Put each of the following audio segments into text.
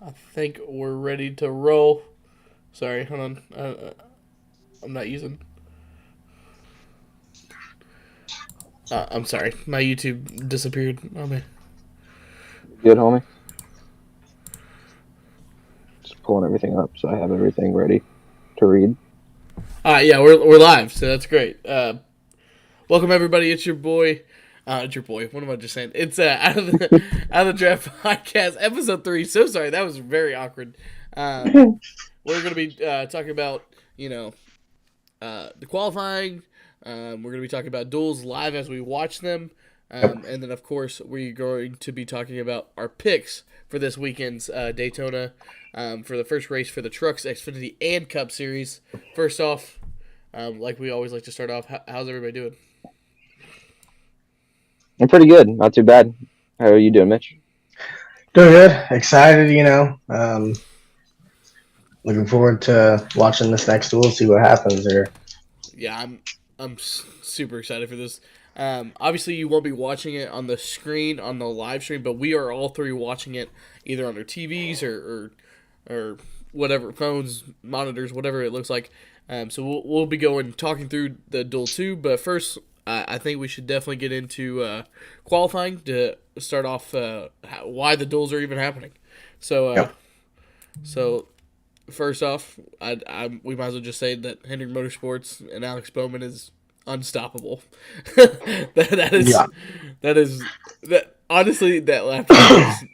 I think we're ready to roll. Sorry, hold on. I'm not using. I'm sorry. My YouTube disappeared on me. Good, homie. Just pulling everything up so I have everything ready to read. Yeah, we're live, so that's great. Welcome everybody. It's your boy. It's your boy. What am I just saying? It's out of the draft podcast, episode 3. So sorry, that was very awkward. We're gonna be talking about the qualifying. We're going to be talking about duels live as we watch them. Yep. And then, of course, we're going to be talking about our picks for this weekend's Daytona for the first race for the Trucks, Xfinity, and Cup Series. First off, like we always like to start off, how's everybody doing? I'm pretty good. Not too bad. How are you doing, Mitch? Doing good. Excited, looking forward to watching this next duel, see what happens here. Yeah, I'm super excited for this. Obviously, you won't be watching it on the screen on the live stream, but we are all three watching it either on our TVs or whatever, phones, monitors, whatever it looks like. So we'll be talking through the duel 2, but first, I think we should definitely get into qualifying to start off why the duels are even happening. So Yep. so first off, we might as well just say that Hendrick Motorsports and Alex Bowman is unstoppable. That is honestly, that lap was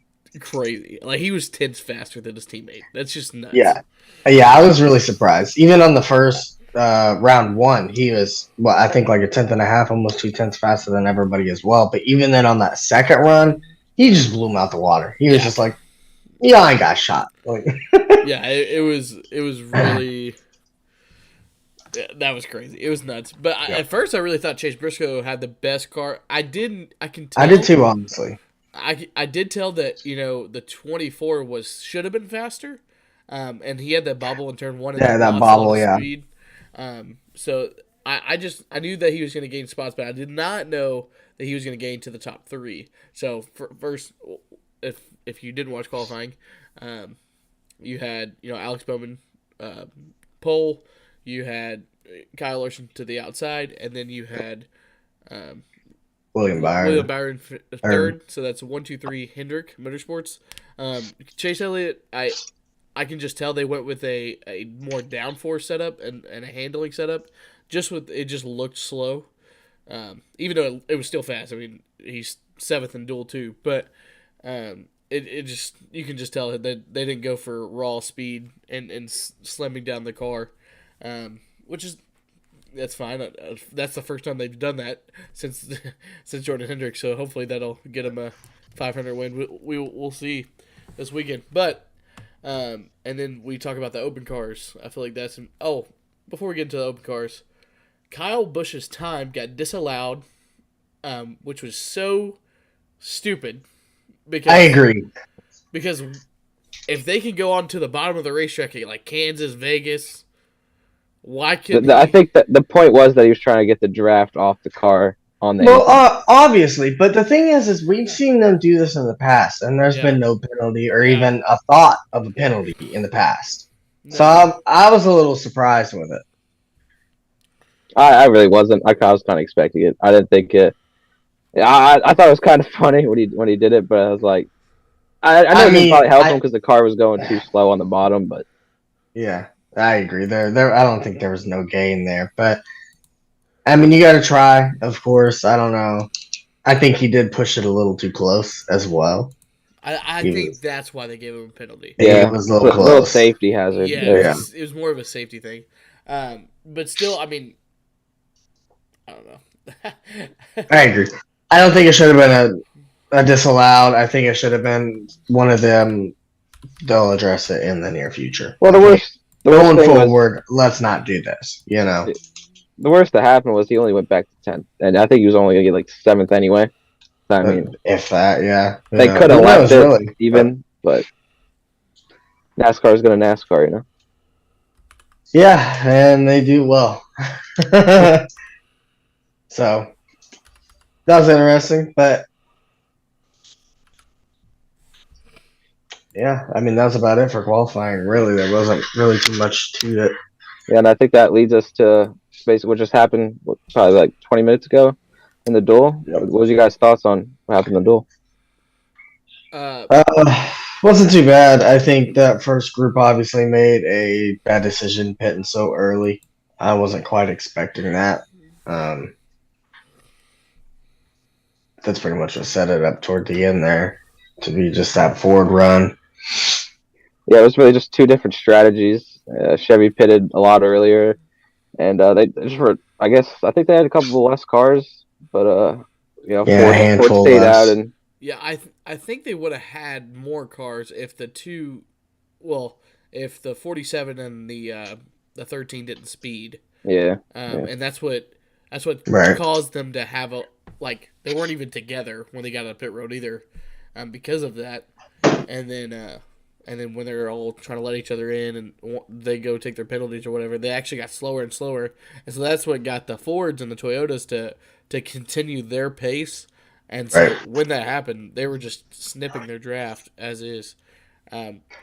crazy. Like, he was tenths faster than his teammate. That's just nuts. Yeah, I was really surprised. Even on the first round one, he was, I think like a tenth and a half, almost 2 tenths faster than everybody as well. But even then on that second run, he just blew him out the water. He was just like, yeah, I got shot. Like, yeah, it was really. That was crazy. It was nuts. But at first, I really thought Chase Briscoe had the best car. I can tell. I did too, honestly. I did tell that the 24 should have been faster, and he had that bobble in turn 1. And that bobble, yeah. Speed. So I knew that he was going to gain spots, but I did not know that he was going to gain to the top 3. So first, if you didn't watch qualifying, you had Alex Bowman pole. You had Kyle Larson to the outside, and then you had William Byron third. So that's 1, 2, 3 Hendrick Motorsports. Chase Elliott, I can just tell they went with a more downforce setup and a handling setup. It just looked slow, even though it was still fast. I mean, he's 7th in duel 2, but it just, you can just tell that they didn't go for raw speed and slamming down the car. That's fine. That's the first time they've done that since Jordan Hendrick. So hopefully that'll get him a 500 win. We'll see this weekend. But and then we talk about the open cars. I feel like that's before we get into the open cars, Kyle Busch's time got disallowed, which was so stupid. Because I agree. Because if they can go on to the bottom of the racetrack, like Kansas, Vegas. Why couldn't I think that the point was that he was trying to get the draft off the car on the. Well, obviously, but the thing is we've seen them do this in the past, and there's been no penalty or even a thought of a penalty in the past. No. So I was a little surprised with it. I really wasn't. I was kind of expecting it. I didn't think it. I thought it was kind of funny when he did it, but I was like, I know it probably helped him because the car was going too slow on the bottom, but yeah. I agree. There. I don't think there was no gain there, but I mean, you got to try. Of course, I don't know. I think he did push it a little too close as well. I think that's why they gave him a penalty. Yeah, it was a little close. A little safety hazard. Yeah, it was more of a safety thing. But still, I mean, I don't know. I agree. I don't think it should have been a disallowed. I think it should have been one of them. They'll address it in the near future. Well, the worst. Going forward, let's not do this. The worst that happened was he only went back to 10th, and I think he was only gonna get like 7th anyway. I mean, if that, yeah, they could have left it really, even, but NASCAR is gonna NASCAR, Yeah, and they do well. So that was interesting, but Yeah, I mean that's about it for qualifying. Really, there wasn't really too much to it. Yeah, and I think that leads us to basically what just happened probably like 20 minutes ago in the duel. Yep. What was you guys' thoughts on what happened in the duel? Uh, Wasn't too bad. I think that first group obviously made a bad decision pitting so early. I wasn't quite expecting that. Um, that's pretty much what set it up toward the end there to be just that forward run. Yeah, it was really just two different strategies. Chevy pitted a lot earlier, and they just were. I think they had a couple of less cars, but Yeah, a Ford handful stayed out, less. and yeah, I think they would have had more cars if the two, well, if the 47 and the 13 didn't speed. yeah. And that's what Right. caused them to have a they weren't even together when they got on the pit road either, because of that. And then when they're all trying to let each other in and they go take their penalties or whatever, they actually got slower and slower, and so that's what got the Fords and the Toyotas to continue their pace. And so Right. when that happened, they were just snipping their draft as is.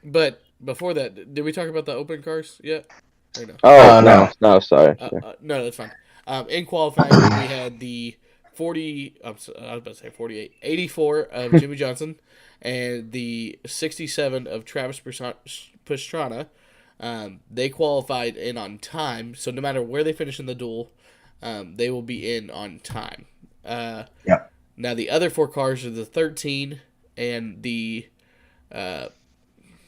But before that, did we talk about the open cars yet? Or no? Oh No. no, sorry. No, that's fine. In qualifying, we had the 40. I was about to say 48, 84 of Jimmy Johnson, and the 67 of Travis Pastrana. They qualified in on time, so no matter where they finish in the duel, they will be in on time. Yep. Now the other four cars are the 13 and the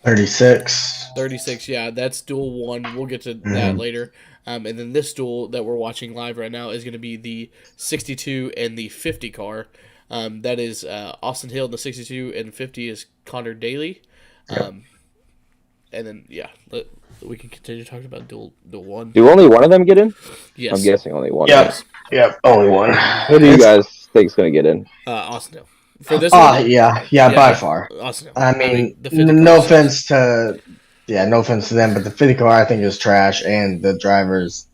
36. 36, yeah, that's duel one. We'll get to that later. And then this duel that we're watching live right now is going to be the 62 and the 50 car. That is Austin Hill in the 62, and 50 is Connor Daly. And then, yeah, we can continue talking about duel one. Do only one of them get in? Yes. I'm guessing only one. Yep. Yep. Only one. Who do you guys think is going to get in? Austin Hill. For this one? Yeah, by far. Austin Hill. I mean, the 50 no car offense to, no offense to them, but the 50 car I think is trash, and the driver's,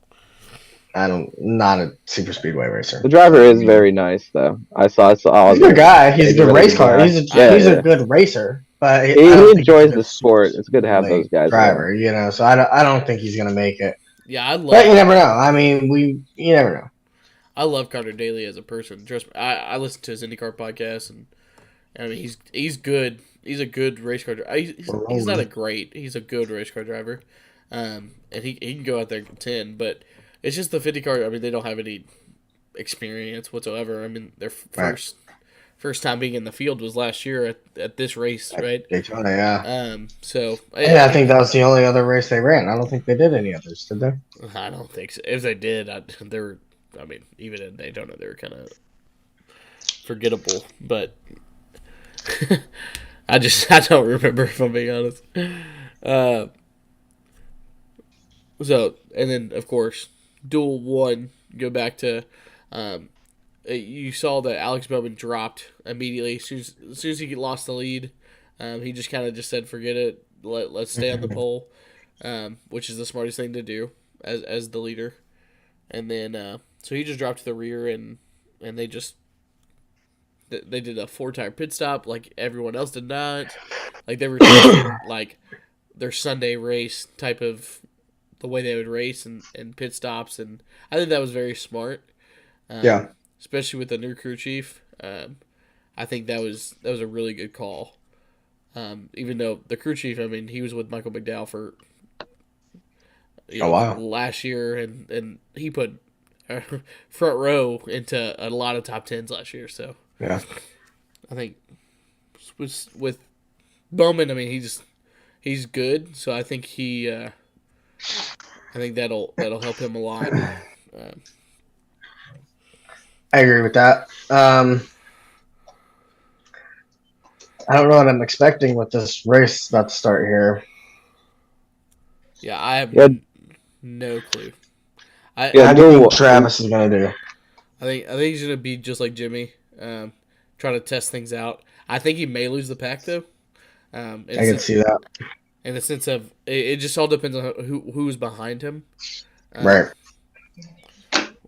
not a super speedway racer. The driver is very nice, though. I saw. He's a good guy. He's a good really race good car. guy. He's a good racer, but He I don't think enjoys he's a the sport. It's good to have those guys. driver, so I don't think he's gonna make it. Yeah, But you never know. I mean, you never know. I love Connor Daly as a person. Trust me, I listen to his IndyCar podcast, and I mean he's good. He's a good race car driver. He's not a great. He's a good race car driver, and he can go out there and contend. But it's just the 50 car. I mean, they don't have any experience whatsoever. I mean, their first time being in the field was last year at this race, right? Daytona, yeah. So I think that was the only other race they ran. I don't think they did any others, did they? I don't think so. If they did, they were. I mean, even in Daytona, they were kind of forgettable. But I don't remember, if I'm being honest. So, and then of course, duel one. Go back to, you saw that Alex Bowman dropped immediately as soon as he lost the lead. He just kind of just said, "Forget it. Let's stay on the pole," which is the smartest thing to do as the leader. And then so he just dropped to the rear, and they just they did a 4-tire pit stop like everyone else did not. Like they were treating like their Sunday race type of the way they would race and pit stops, and I think that was very smart. Especially with the new crew chief. I think that was a really good call. Even though the crew chief, I mean, he was with Michael McDowell for last year, and he put front row into a lot of top 10s last year. So yeah, I think with Bowman, I mean, he's good. So I think I think that'll help him a lot. I agree with that. I don't know what I'm expecting with this race about to start here. Yeah, I have no clue. How do you think Travis is going to do? I think he's going to be just like Jimmy, trying to test things out. I think he may lose the pack, though. I can see that. In the sense of, it just all depends on who's behind him. Right.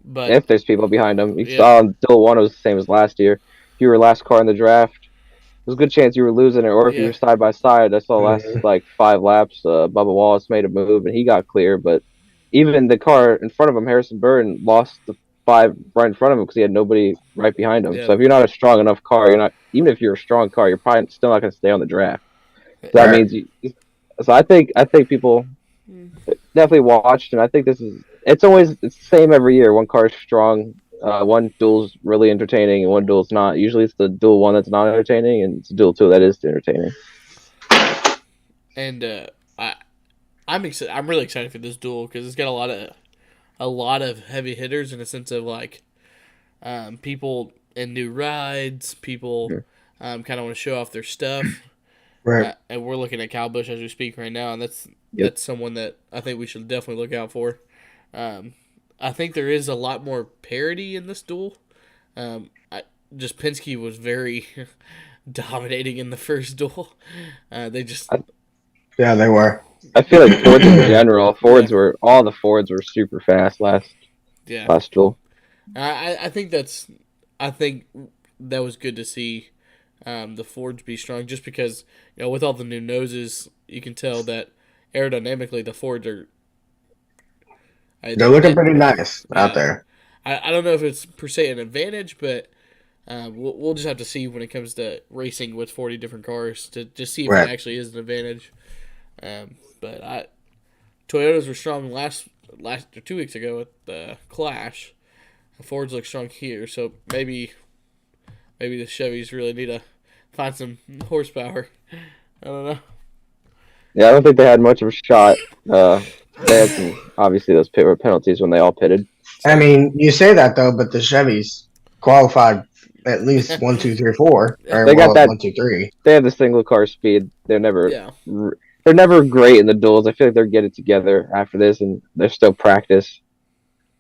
But if there's people behind him, you saw in duel one, it was the same as last year. If you were last car in the draft, there's a good chance you were losing it, or if you Yeah. were side by side. I saw last Mhm. like 5 laps, Bubba Wallace made a move and he got clear, but even the car in front of him, Harrison Burton, lost the 5 right in front of him because he had nobody right behind him. Yeah. So if you're not a strong enough car, you're not. Even if you're a strong car, you're probably still not going to stay on the draft. So that Right. means you. So I think people definitely watched, and I think this is. It's the same every year. One car's strong. One duel's really entertaining, and one duel's not. Usually, it's the duel one that's not entertaining, and it's duel two that is entertaining. And I I'm excited. I'm really excited for this duel because it's got a lot of heavy hitters in a sense of like people in new rides. People kind of want to show off their stuff. Right. And we're looking at Kyle Busch as we speak right now, and that's Yep. someone that I think we should definitely look out for. I think there is a lot more parity in this duel. Just Penske was very dominating in the first duel. They just Yeah, they were. I feel like Fords in general, yeah all the Fords were super fast yeah. last duel. I think that was good to see the Fords be strong, just because with all the new noses, you can tell that aerodynamically the Fords are. They're looking pretty nice out there. I don't know if it's per se an advantage, but we'll just have to see when it comes to racing with 40 different cars to just see if Right. it actually is an advantage. But Toyotas were strong last or 2 weeks ago at the Clash. Fords look strong here, so maybe the Chevys really need to find some horsepower. I don't know. Yeah, I don't think they had much of a shot. They had some obviously those pit penalties when they all pitted. I mean, you say that though, but the Chevys qualified at least 1, 2, 3, 4, or They got that. 1, 2, 3. They have the single car speed. They're never Yeah. great in the duels. I feel like they're getting it together after this, and they're still practice.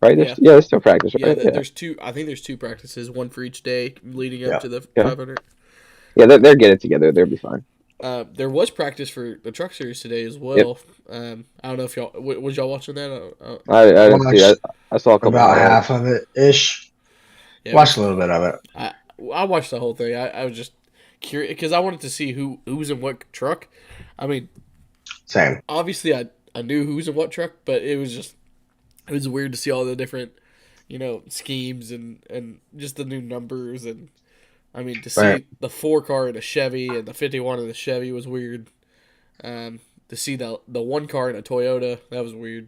Right? Yeah. They're still practice. Yeah, Right? Yeah. there's two. I think there's two practices, one for each day leading up Yeah. to the Yeah. 500. Yeah, they're getting it together. They'll be fine. There was practice for the Truck Series today as well. I don't know if y'all was y'all watching that. I didn't see that. I saw a couple About of half of it ish. Yeah, Watched a little bit of it. I watched the whole thing. I was just curious because I wanted to see who was in what truck. I mean, Same. obviously I knew who was in what truck, but it was weird to see all the different schemes and just the new numbers. And I mean, to see Right. the 4 car in a Chevy and the 51 in the Chevy was weird. To see the 1 car in a Toyota, that was weird.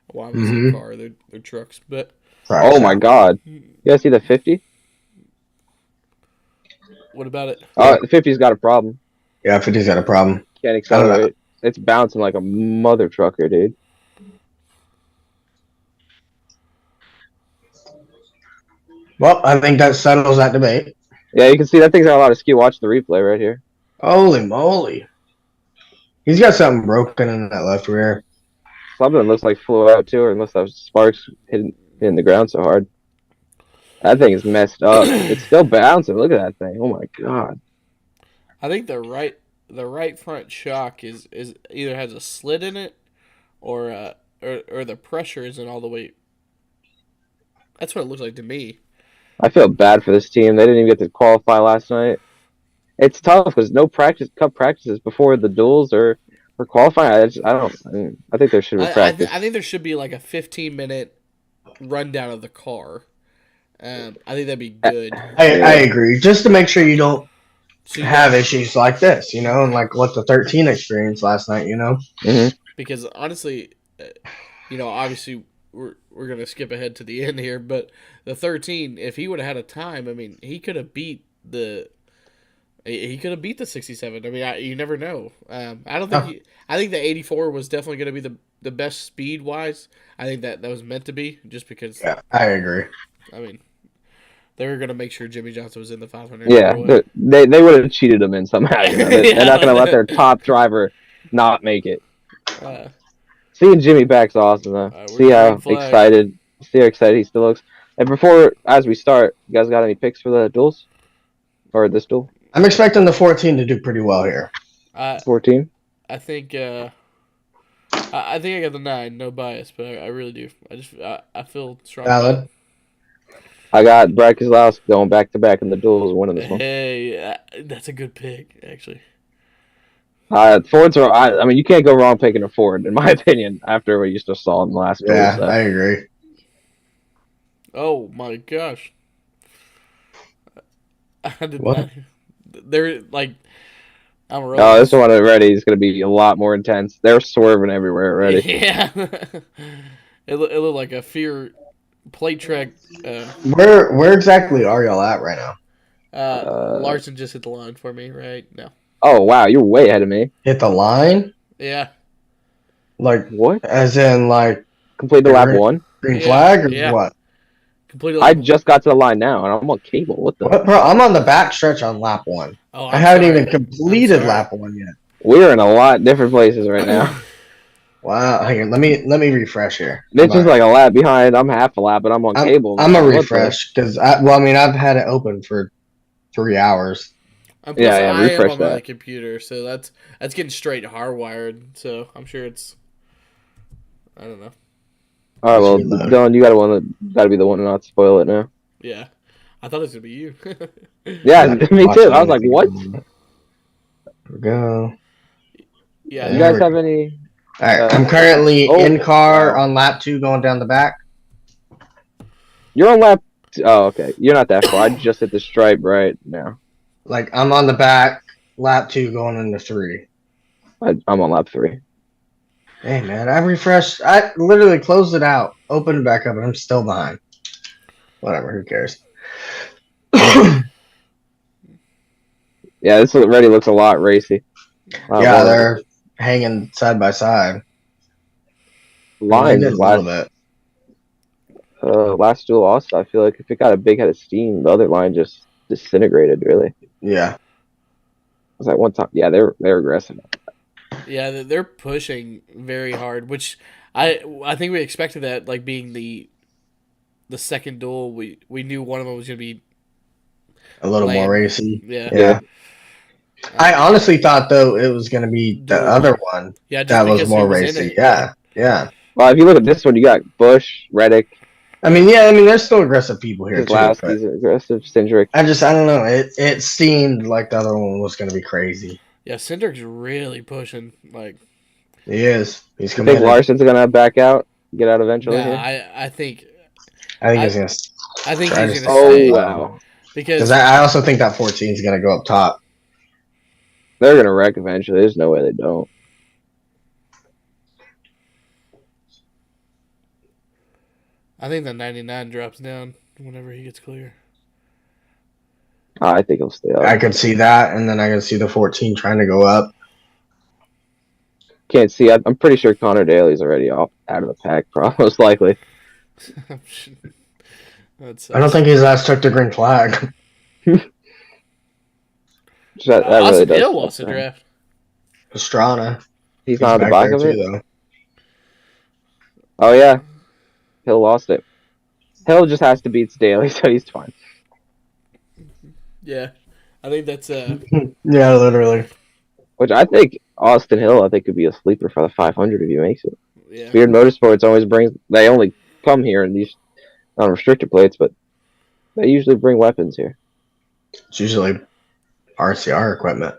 Why was it a car? They're trucks, but Right. Oh my God! You guys see the 50? what about it? The 50's got a problem. Yeah, 50's got a problem. Can't accelerate. It's bouncing like a mother trucker, dude. Well, I think that settles that debate. Yeah, you can see that thing's got a lot of skew. Watch the replay right here. Holy moly. He's got something broken in that left rear. Something looks like flew out too, or unless that was sparks hitting the ground so hard. That thing is messed up. It's still bouncing. Look at that thing. Oh my God. I think the right front shock is either has a slit in it, or the pressure isn't all the way. That's what it looks like to me. I feel bad for this team. They didn't even get to qualify last night. It's tough because no cup practices before the duels or qualifying. I think there should be practice. I think there should be like a 15-minute rundown of the car. I think that'd be good. I agree. Just to make sure you don't So have issues like this, and like what the 13 experienced last night, because honestly, obviously we're gonna skip ahead to the end here, but the 13, if he would have had a time, I mean, he could have beat the 67. I mean, you never know. I don't think I think the 84 was definitely going to be the best speed wise. I think that was meant to be, just because. Yeah, I agree. I mean, they were going to make sure Jimmy Johnson was in the 500. Yeah, they would have cheated him in somehow. They're not going to let their top driver not make it. Seeing Jimmy back's awesome though. See how excited he still looks. And as we start, you guys got any picks for the duels or this duel? I'm expecting the 14 to do pretty well here. 14. I think I got the 9. No bias, but I really do. I feel strong. Valid. I got Brad Keselowski going back to back in the duels, winning this one. Hey, that's a good pick, actually. Fords are. I mean, you can't go wrong picking a Ford, in my opinion. After what you just saw in the last duel, Yeah, so. I agree. Oh my gosh! I did What? not. They're like, I'm rolling. Oh, this one already is going to be a lot more intense. They're swerving everywhere already. Yeah, it looked like a fear plate track. Where exactly are y'all at right now? Larson just hit the line for me right now. Oh wow, you're way ahead of me. Hit the line? Yeah. Like What? as in like Completed lap one. green flag or Yeah. what? Completely. I just got to the line now, and I'm on cable. What the? What, bro? I'm on the back stretch on lap one. Oh, I haven't sorry. even completed I'm sorry. lap one yet. We're in a lot different places right now. Wow. Hang on, let me refresh here. Mitch is like a lap behind. I'm half a lap, but I'm on cable. I'm a What the- refresh because I've had it open for 3 hours. Plus, Yeah, I am refresh on my that. computer, so that's getting straight hardwired. So I'm sure it's. I don't know. All right, well, Reload. Dylan, you got to be the one to not spoil it now. Yeah, I thought it was gonna be you. Yeah, me too. I was like, what? There we go. Yeah. You guys have any? All right, I'm currently oh, in car wow. on lap 2 going down the back. You're on lap. Oh, okay. You're not that far. I just hit the stripe right now. Like I'm on the back, lap 2 going into 3. I'm on lap 3. Hey man, I refreshed. I literally closed it out, opened it back up, and I'm still behind. Whatever, who cares? Yeah, this already looks a lot racy. Yeah, they're hanging side by side. Lines a little bit. last duel also. I feel like if it got a big head of steam, the other line just disintegrated. Really. Yeah. It was like one time. Yeah, they're aggressive. Yeah, they're pushing very hard, which I think we expected that, like being the second duel. We knew one of them was gonna be A little lame. more racy. Yeah. I honestly thought though it was gonna be the other one Yeah, just that was because more he was in racy. it. Yeah. Well, if you look at this one, you got Bush, Reddick, I mean, there's still aggressive people here too. But Keselowski's aggressive, Cindric. I don't know. It seemed like the other one was gonna be crazy. Yeah, Cindric's really pushing. Like He is. He's You committed. think Larson's gonna back out, get out eventually? nah, here? I think he's gonna. I think Try he's to gonna Oh stay wow, because I also think that 14 is gonna go up top. they're gonna wreck eventually. There's no way they don't. I think the 99 drops down whenever he gets clear. I think he'll stay up. I could see that, and then I could see the 14 trying to go up. Can't see. I'm pretty sure Connor Daly's already out of the pack, most likely. I don't think his last took the green flag. That really Austin does. Hill lost the draft. Pastrana. He's not on the back back there of it. too, though. Oh yeah, Hill lost it. Hill just has to beat Daly, so he's fine. Yeah, I think that's Yeah, literally. Which I think Austin Hill, could be a sleeper for the 500 if he makes it. yeah. Weird Motorsports always brings. They only come here in these non-restricted plates, but they usually bring weapons here. It's usually RCR equipment.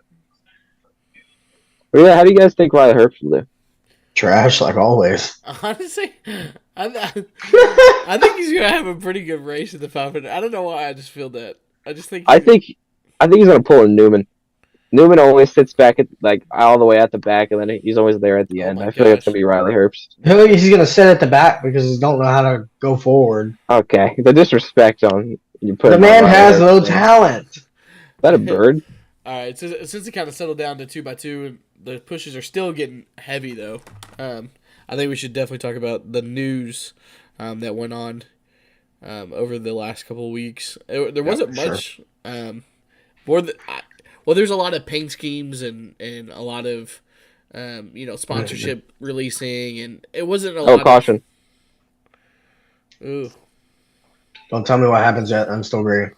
But yeah, how do you guys think Riley Herbst will do? Trash, like always. Honestly, I think he's gonna have a pretty good race at the 500. I don't know why. I just feel that. I just think. I think he's gonna pull a Newman. Newman always sits back at all the way at the back, and then he's always there at the end. I feel like it's gonna be Riley Herbst. He's gonna sit at the back because he don't know how to go forward. Okay, the disrespect on you put. The man has no talent. Is that a bird? All right, since it kind of settled down to 2x2, the pushes are still getting heavy though. I think we should definitely talk about the news that went on over the last couple of weeks. There wasn't much. Well, there's a lot of paint schemes and a lot of sponsorship releasing, and it wasn't a lot. Oh, caution! Ooh. Don't tell me what happens yet. I'm still green.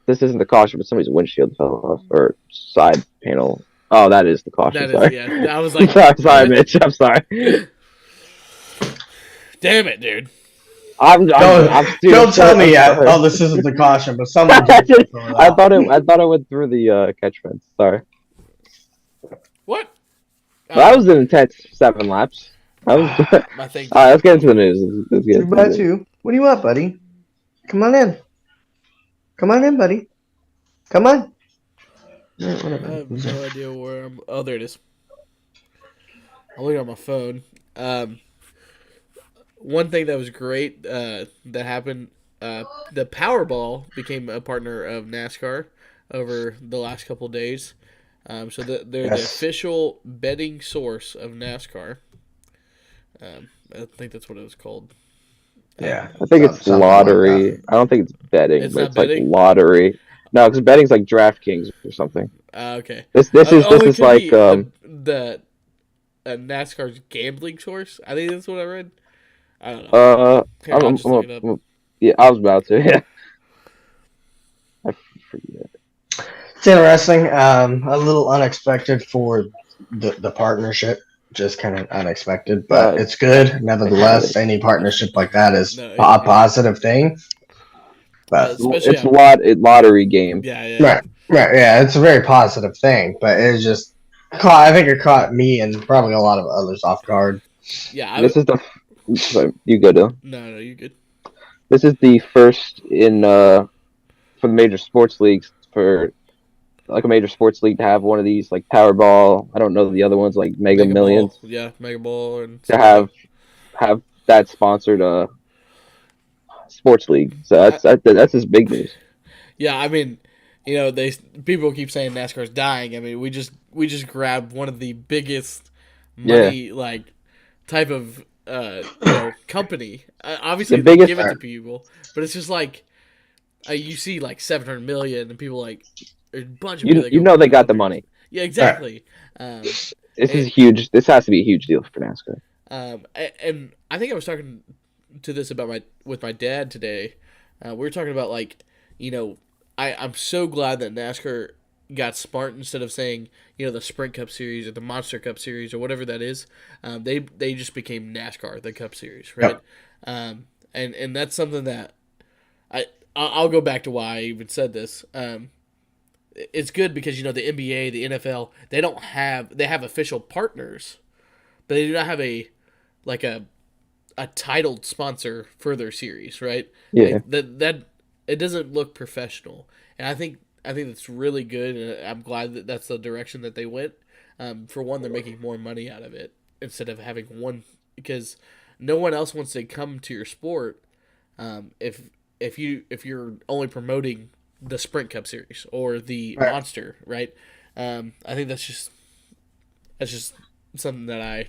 This isn't the caution, but somebody's windshield fell off or side panel. Oh, that is the caution. Sorry. Yeah. I was like, sorry, Mitch. I'm sorry. Damn it, dude. Don't tell me yet. Oh, this isn't the caution, but someone just I thought it went through the catch fence. Sorry. What? That was an intense 7 laps. All right, let's get into the news. Let's get into the news. You. What do you want, buddy? Come on in. Come on in, buddy. Come on. I have no idea where I'm. Oh, there it is. I'm looking at my phone. One thing that was great that happened, the Powerball became a partner of NASCAR over the last couple of days. So they're the official betting source of NASCAR. I think that's what it was called. Yeah, I think it's lottery. Like I don't think it's betting, but it's betting? like lottery. No, because betting's like DraftKings or something. Okay. This is like the NASCAR's gambling source. I think that's what I read. I don't know. Here, I'll just look it up. Yeah, I was about to. Yeah, I forget. It's interesting. A little unexpected for the partnership. Just kind of unexpected, but it's good. Nevertheless, any partnership like that is a positive thing. But it's a lottery game. Yeah. Right. Yeah, it's a very positive thing, but it's just I think it caught me and probably a lot of others off guard. Yeah, this is the. You good? No, you good. This is the first in for the major sports leagues for. Like a major sports league to have one of these, like Powerball. I don't know the other ones, like Mega Millions. Ball. Yeah, Mega Ball, and to have that sponsored sports league. So that's just big news. Yeah, I mean, people keep saying NASCAR's dying. I mean, we just grabbed one of the biggest money type of company. Obviously, the biggest, give it to people, but it's just like you see like 700 million, and people like. A bunch of people they got the money. Yeah, exactly. This is huge. This has to be a huge deal for NASCAR. And I think I was talking to this with my dad today. We were talking about I'm so glad that NASCAR got smart instead of saying the Sprint Cup Series or the Monster Cup Series or whatever that is. They just became NASCAR, the Cup Series, right? Yep. And that's something that I'll go back to why I even said this. It's good because the NBA, the NFL, they have official partners, but they do not have a titled sponsor for their series, right? Yeah. That it doesn't look professional, and I think that's really good, and I'm glad that that's the direction that they went. For one, they're making more money out of it instead of having one, because no one else wants to come to your sport if you're only promoting the Sprint Cup Series or the Monster, right? I think that's just something that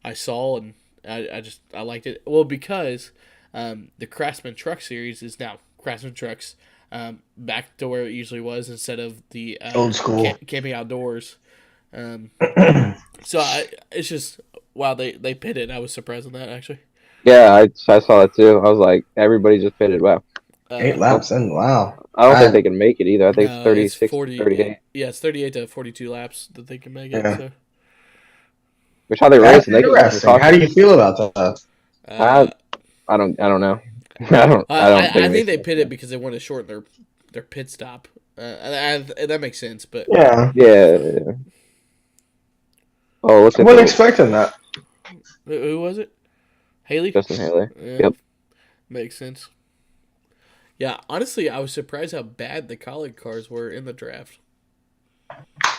I saw and I liked it. Well, because the Craftsman Truck Series is now Craftsman Trucks, back to where it usually was instead of the old school camping outdoors. So it's just they pitted. I was surprised on that actually. Yeah, I saw that too. I was like, everybody just pitted. Wow. 8 laps in. Wow. I don't think they can make it either. I think it's 36, 38. Yeah, it's 38 to 42 laps that they can make it. So. Which how they race? Interesting. How do you feel about that? I don't know. I think they pitted because they want to shorten their pit stop. That makes sense, but yeah. Oh, I wasn't expecting that. Who was it? Haley? Justin Haley. Yeah. Yep. Makes sense. Yeah, honestly, I was surprised how bad the college cars were in the draft.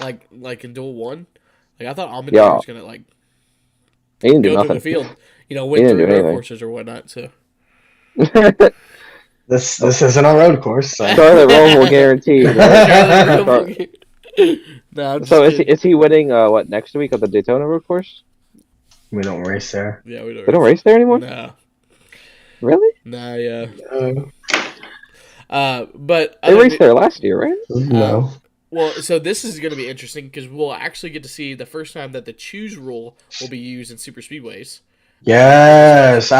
Like in Duel 1. Like, I thought Almendinger was going to, go through the field, win through road courses or whatnot, so. This isn't a road course, so. Charlotte Rome will guarantee. No, so is he winning, next week at the Daytona road course? We don't race there. Yeah, we don't. They don't race there anymore? No. Really? Nah, yeah. But they raced there last year, right? No. Well, so this is going to be interesting because we'll actually get to see the first time that the choose rule will be used in super speedways. Yes,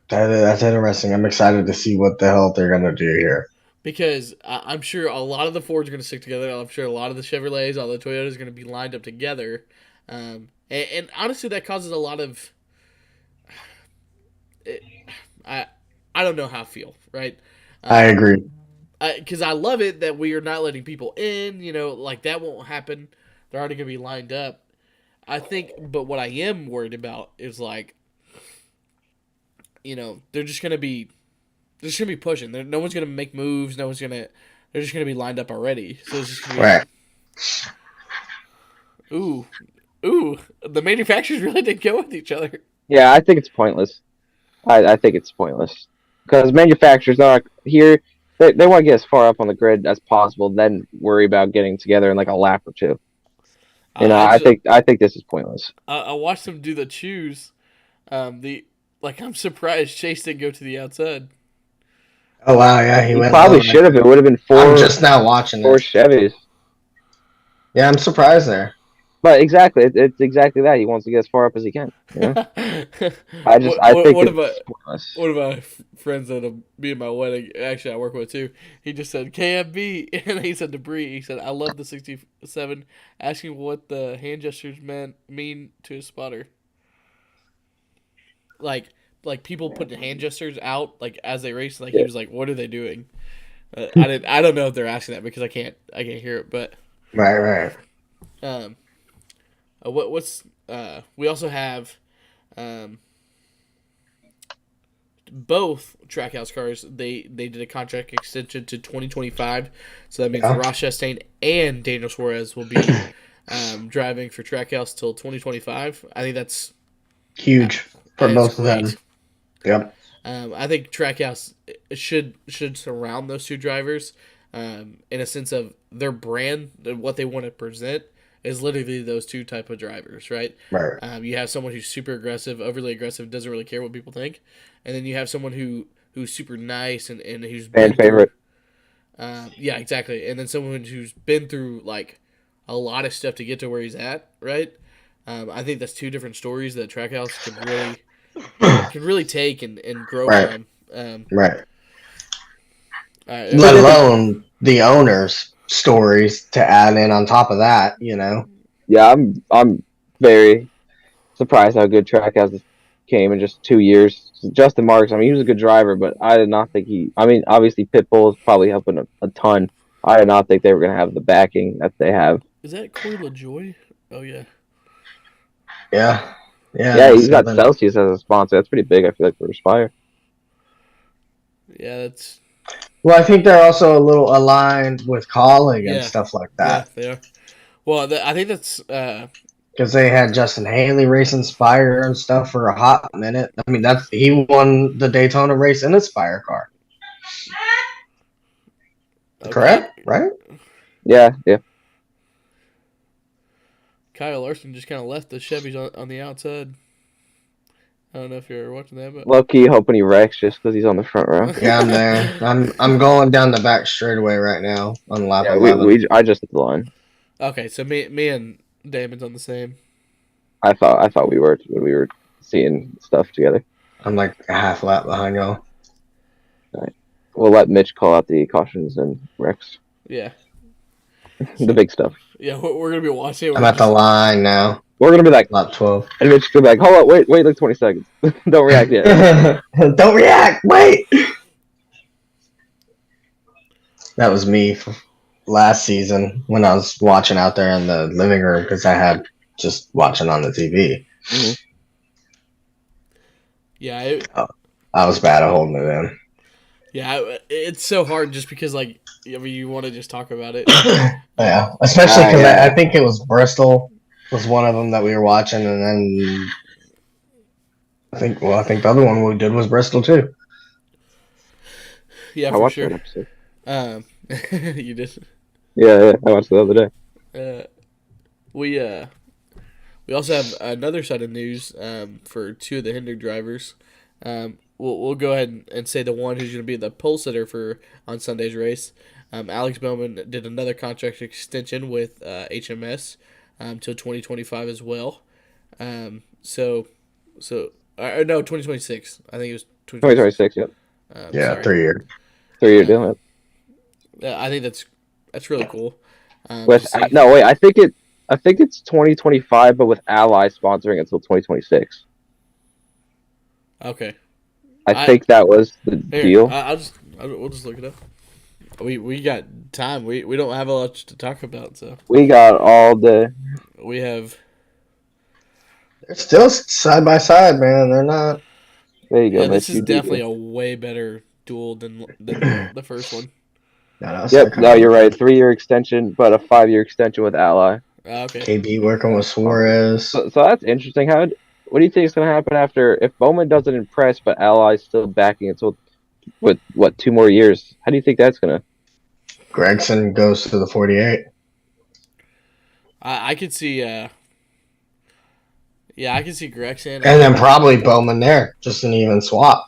that's interesting. I'm excited to see what the hell they're going to do here. Because I'm sure a lot of the Fords are going to stick together. I'm sure a lot of the Chevrolets, all the Toyotas are going to be lined up together. And honestly, that causes a lot of... I I don't know how I feel, right? I agree. Because I love it that we are not letting people in. Like that won't happen. They're already gonna be lined up. I think, but what I am worried about is like, they're just gonna be pushing. No one's gonna make moves. No one's gonna. They're just gonna be lined up already. So it's just gonna be Right. ooh, ooh. The manufacturers really did go with each other. Yeah, I think it's pointless. I think it's pointless because manufacturers are here. They want to get as far up on the grid as possible, then worry about getting together in like a lap or two. I think this is pointless. I watched them do the choose. I'm surprised Chase didn't go to the outside. Oh wow, yeah, he went probably low. should have. It would have been I'm just now watching four it. Chevys. Yeah, I'm surprised there. But exactly, it's exactly that. He wants to get as far up as he can. I think one of my friends that'll be at my wedding, actually I work with too, he just said KFB, and he said debris. He said, I love the 67, asking what the hand gestures mean to a spotter. Like people putting hand gestures out like as they race. Like he was like, what are they doing? I don't know if they're asking that because I can't hear it, but right. We also have both Trackhouse cars. They did a contract extension to 2025, so that means Ross Chastain and Daniel Suarez will be driving for Trackhouse till 2025. I think that's huge for both of them. Yep. I think Trackhouse should surround those two drivers in a sense of their brand and what they want to present is literally those two type of drivers, right? Right. You have someone who's super aggressive, overly aggressive, doesn't really care what people think, and then you have someone who's super nice and who's fan favorite. Yeah, exactly. And then someone who's been through like a lot of stuff to get to where he's at, right? I think that's two different stories that Trackhouse could really take and grow from. Right. Let alone the owners' stories to add in on top of that, Yeah, I'm very surprised how good Trackhouse came in just 2 years. Justin Marks, he was a good driver, but I did not think obviously Pitbull is probably helping a ton. I did not think they were going to have the backing that they have. Is that Corey LaJoy? Oh, yeah. Yeah. Yeah, he's got Celsius as a sponsor. That's pretty big, I feel like, for Aspire. Yeah, that's... Well, I think they're also a little aligned with Colleague and stuff like that. Yeah, they are. Well, I think that's... Because they had Justin Haley racing Spire and stuff for a hot minute. He won the Daytona race in a Spire car. Okay. Correct? Right? Yeah. Kyle Larson just kind of left the Chevys on the outside. I don't know if you're watching that, but low-key hoping he wrecks just because he's on the front row. Yeah, I'm there. I'm going down the back straightaway right now on lap 11. I just hit the line. Okay, so me and Damon's on the same. I thought we were when we were seeing stuff together. I'm like a half lap behind y'all. All right. We'll let Mitch call out the cautions and wrecks. Yeah. The big stuff. Yeah, we're gonna be watching it. I'm at the line now. We're gonna be like lap 12. And Mitch will be like, hold on, wait like 20 seconds. Don't react yet. Don't react, wait! That was me last season when I was watching out there in the living room because I had just watching on the TV. Mm-hmm. Yeah. I was bad at holding it in. Yeah, it's so hard just because, like, you want to just talk about it. Yeah, especially because I think it was Bristol was one of them that we were watching, and then I think the other one we did was Bristol too. Yeah, for sure. That episode. You did. Yeah, I watched it the other day. We also have another side of news for two of the Hendrick drivers. We'll go ahead and say the one who's going to be the pole sitter on Sunday's race. Alex Bowman did another contract extension with HMS till 2025 as well. No, 2026. I think it was 2026. Yep. Yeah, 3 year. 3 year deal. Yeah, I think that's really cool. I think it's 2025, but with Ally sponsoring until 2026. Okay. I think that was the deal. We'll just look it up. We got time. We don't have a lot to talk about, so We got all day. we have. They're still side by side, man. They're not. There you go, Yeah, Mitch. this is definitely a way better duel than the first one. Yep. No, you're right. 3-year extension, but a 5-year extension with Ally. Okay. KB working with Suarez. So that's interesting. What do you think is going to happen after if Bowman doesn't impress, but Ally's still backing it? So with what 2 more years? How do you think that's going to? Gregson goes to the 48. I could see. Yeah, I can see Gregson. And then probably Bowman there, just an even swap.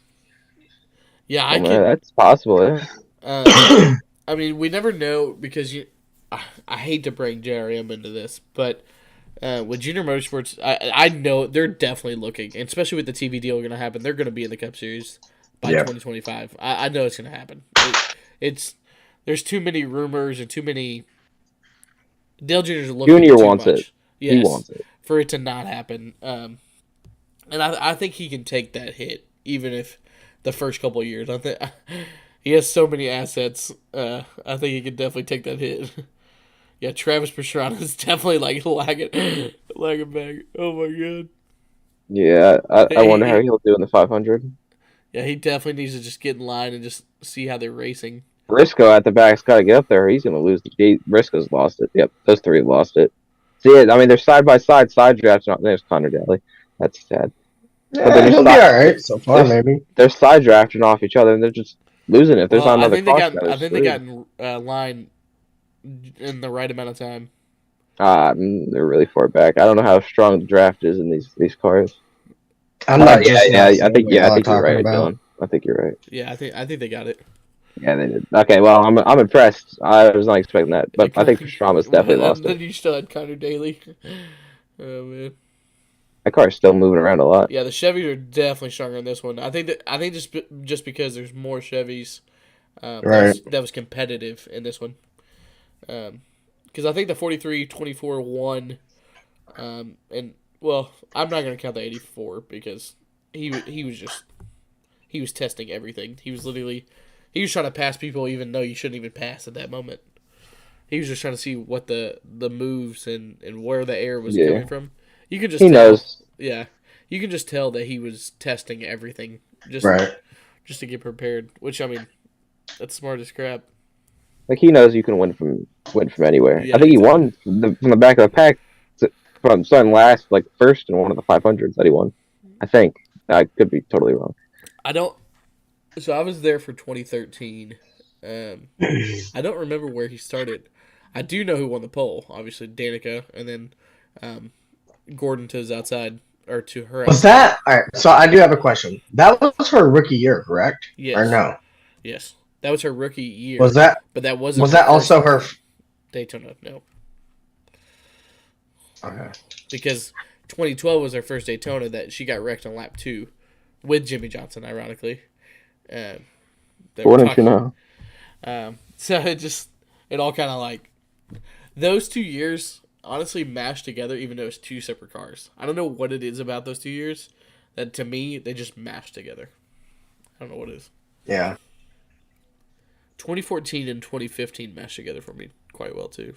Yeah, That's possible. Yeah. I mean, we never know because I hate to bring JRM into this, but with Junior Motorsports, I know they're definitely looking, and especially with the TV deal going to happen, they're going to be in the Cup Series by 2025. I know it's going to happen. There's too many rumors and too many. Dale Jr.'s looking Junior too wants much. it. Yes, he wants it for it to not happen. And I think he can take that hit, even if the first couple of years. I think he has so many assets. I think he can definitely take that hit. Yeah, Travis Pastrana is definitely like lagging back. Oh my god. Yeah, I wonder how he'll do in the 500. Yeah, he definitely needs to just get in line and just see how they're racing. Briscoe at the back's got to get up there. He's going to lose the gate. Briscoe's lost it. Yep, those 3 lost it. See it? I mean, they're side by side drafts. There's Connor Daly. That's sad. Yeah, he'll be all right so far, maybe. They're side drafting off each other, and they're just losing it. There's not another I think they got in line in the right amount of time. They're really far back. I don't know how strong the draft is in these cars. I'm not. I think you're right, Dylan. I think you're right. Yeah, I think they got it. Yeah, they did. Okay, well, I'm impressed. I was not expecting that, but I think Pastrana's definitely lost it. Then you still had Connor Daly. Oh man, that car's still moving around a lot. Yeah, the Chevys are definitely stronger in this one. I think just because there's more Chevys, right. that was competitive in this one. Because I think the 43-24 won, and well, I'm not gonna count the 84 because he was testing everything. He was trying to pass people even though you shouldn't even pass at that moment. He was just trying to see what the moves and where the air was coming from. You could just knows. Yeah, you can just tell that he was testing everything just to get prepared. Which I mean, that's smart as crap. Like he knows you can win from anywhere. Yeah, I think he won from the back of the pack from starting last, like first in one of the 500s that he won. I think I could be totally wrong. So I was there for 2013. I don't remember where he started. I do know who won the pole. Obviously, Danica, and then Gordon to his outside or to her. Was that all right? So I do have a question. That was her rookie year, correct? Yes. Or no? Yes, that was her rookie year. Was that? But that wasn't. Was that also her Daytona? No. Okay. Because 2012 was her first Daytona that she got wrecked on lap 2 with Jimmy Johnson, ironically. Wouldn't you know? So it all kind of like those 2 years honestly mashed together, even though it's 2 separate cars. I don't know what it is about those 2 years that to me they just mashed together. I don't know what it is. Yeah. 2014 and 2015 mashed together for me quite well too.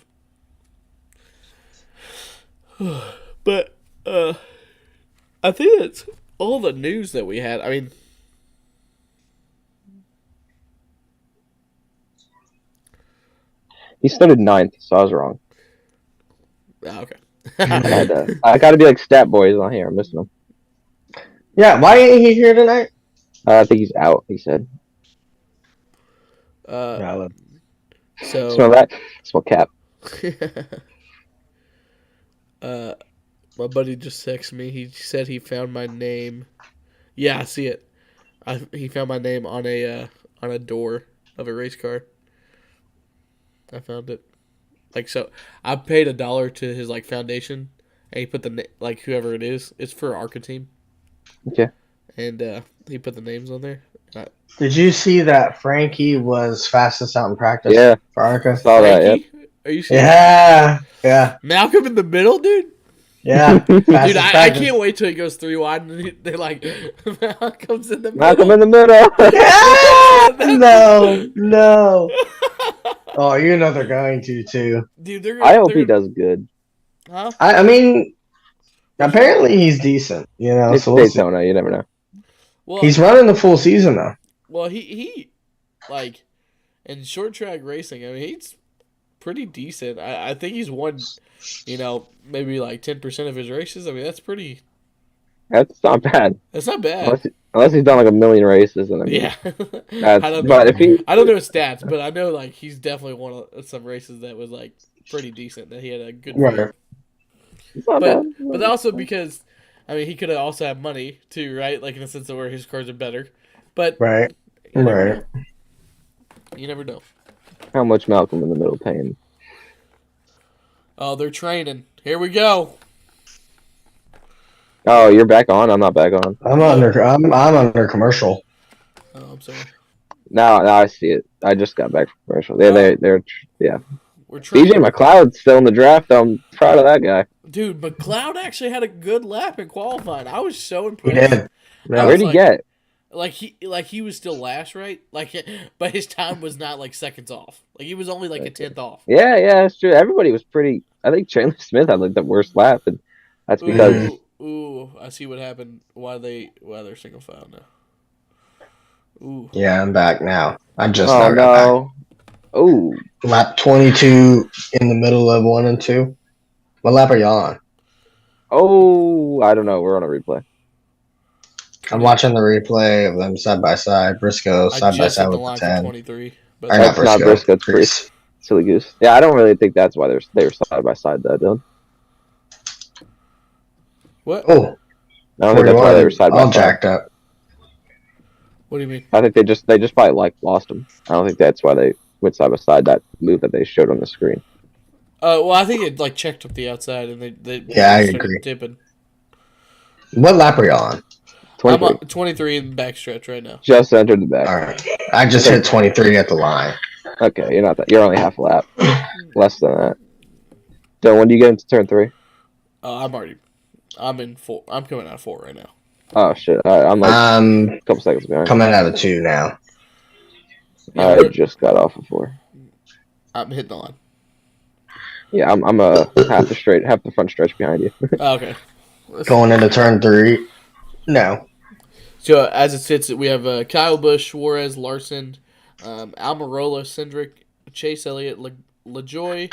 But I think that's all the news that we had. I mean, he started 9th, so I was wrong. Okay. I got to be like Stat Boy. He's not here. I'm missing him. Yeah, why ain't he here tonight? I think he's out. He said. Valid. So smell that? Smell cap. My buddy just texted me. He said he found my name. Yeah, I see it. He found my name on a door of a race car. I found it. Like, so I paid $1 to his like foundation, and he put the like whoever it is. It's for ARCA team. Okay. And he put the names on there. Did you see that Frankie was fastest out in practice? Yeah. For ARCA? Saw that. Frankie? Yep. Are you serious? Yeah. Yeah. Malcolm in the middle, dude? Yeah, Dude, fastest I practice. can't wait till he goes 3 wide and they're like, Malcolm's in the Malcolm middle. in the middle. No. Oh, you know they're going to too. Dude, they're I gonna, hope they're he gonna, does good. huh? I mean, What'd you- apparently he's decent. It's So we'll see. Daytona. You never know. Well, He's running the full season though. well, he like in short track racing. I mean, he's pretty decent. I think he's won, maybe like 10% of his races. I mean, that's pretty. That's not bad. That's not bad. Unless he's done like a million races, and I mean, Yeah, that's. I don't know. But if he, I don't know his stats, but I know like he's definitely won some races that was like pretty decent. That he had a good. Right. field. it's not But bad. but also because I mean he could have also had money too, right? Like in the sense of where his cars are better. But Right. you never Right. know. You never know. How much Malcolm in the middle paying? Oh, they're training. Here we go. Oh, you're back on. I'm not back on. I'm under commercial. Oh, I'm sorry. Now I see it. I just got back from commercial. They're yeah. We're training. DJ McLeod's still in the draft. I'm proud of that guy. Dude, McLeod actually had a good lap in qualifying. I was so He impressed. did. I Where'd was he get? Like he was still last, right? But his time was not like seconds off. Like he was only like a 10th off. Yeah, that's true. Everybody was pretty. I think Chandler Smith had like the worst lap, and that's because I see what happened. Why they're single file now. Ooh. Yeah, I'm back now. I just oh now got no, oh back. Lap 22 in the middle of 1 and 2. What lap are y'all on? oh I don't know. We're on a replay. I'm watching the replay of them side by side. Briscoe I side by just side hit the with the line for 10. 23. But Or That's not Briscoe. It's Chris. Silly goose. Yeah, I don't really think that's why they were side by side though, Dylan. what? Oh, I don't think that's why they were side by all side. jacked up. What do you mean? I think they just probably lost them. I don't think that's why they went side by side. That move that they showed on the screen. Well, I think it like checked up the outside and they Yeah, I started agree. dipping. What lap are y'all on? I'm 23. on 23 in the backstretch right now. Just entered the back. All right. I just hit 23 at the line. Okay, you're not that. You're only half a lap, less than that. So when do you get into turn 3? I'm in 4. I'm coming out of 4 right now. Oh shit! I'm like I'm a couple seconds behind. coming out of 2 now. Yeah, I just got off of 4. I'm hitting the line. Yeah, I'm half the front stretch behind you. Oh, okay. Going into turn 3. No. So as it sits, we have Kyle Busch, Suarez, Larson, Almirola, Cindric, Chase Elliott, LaJoy,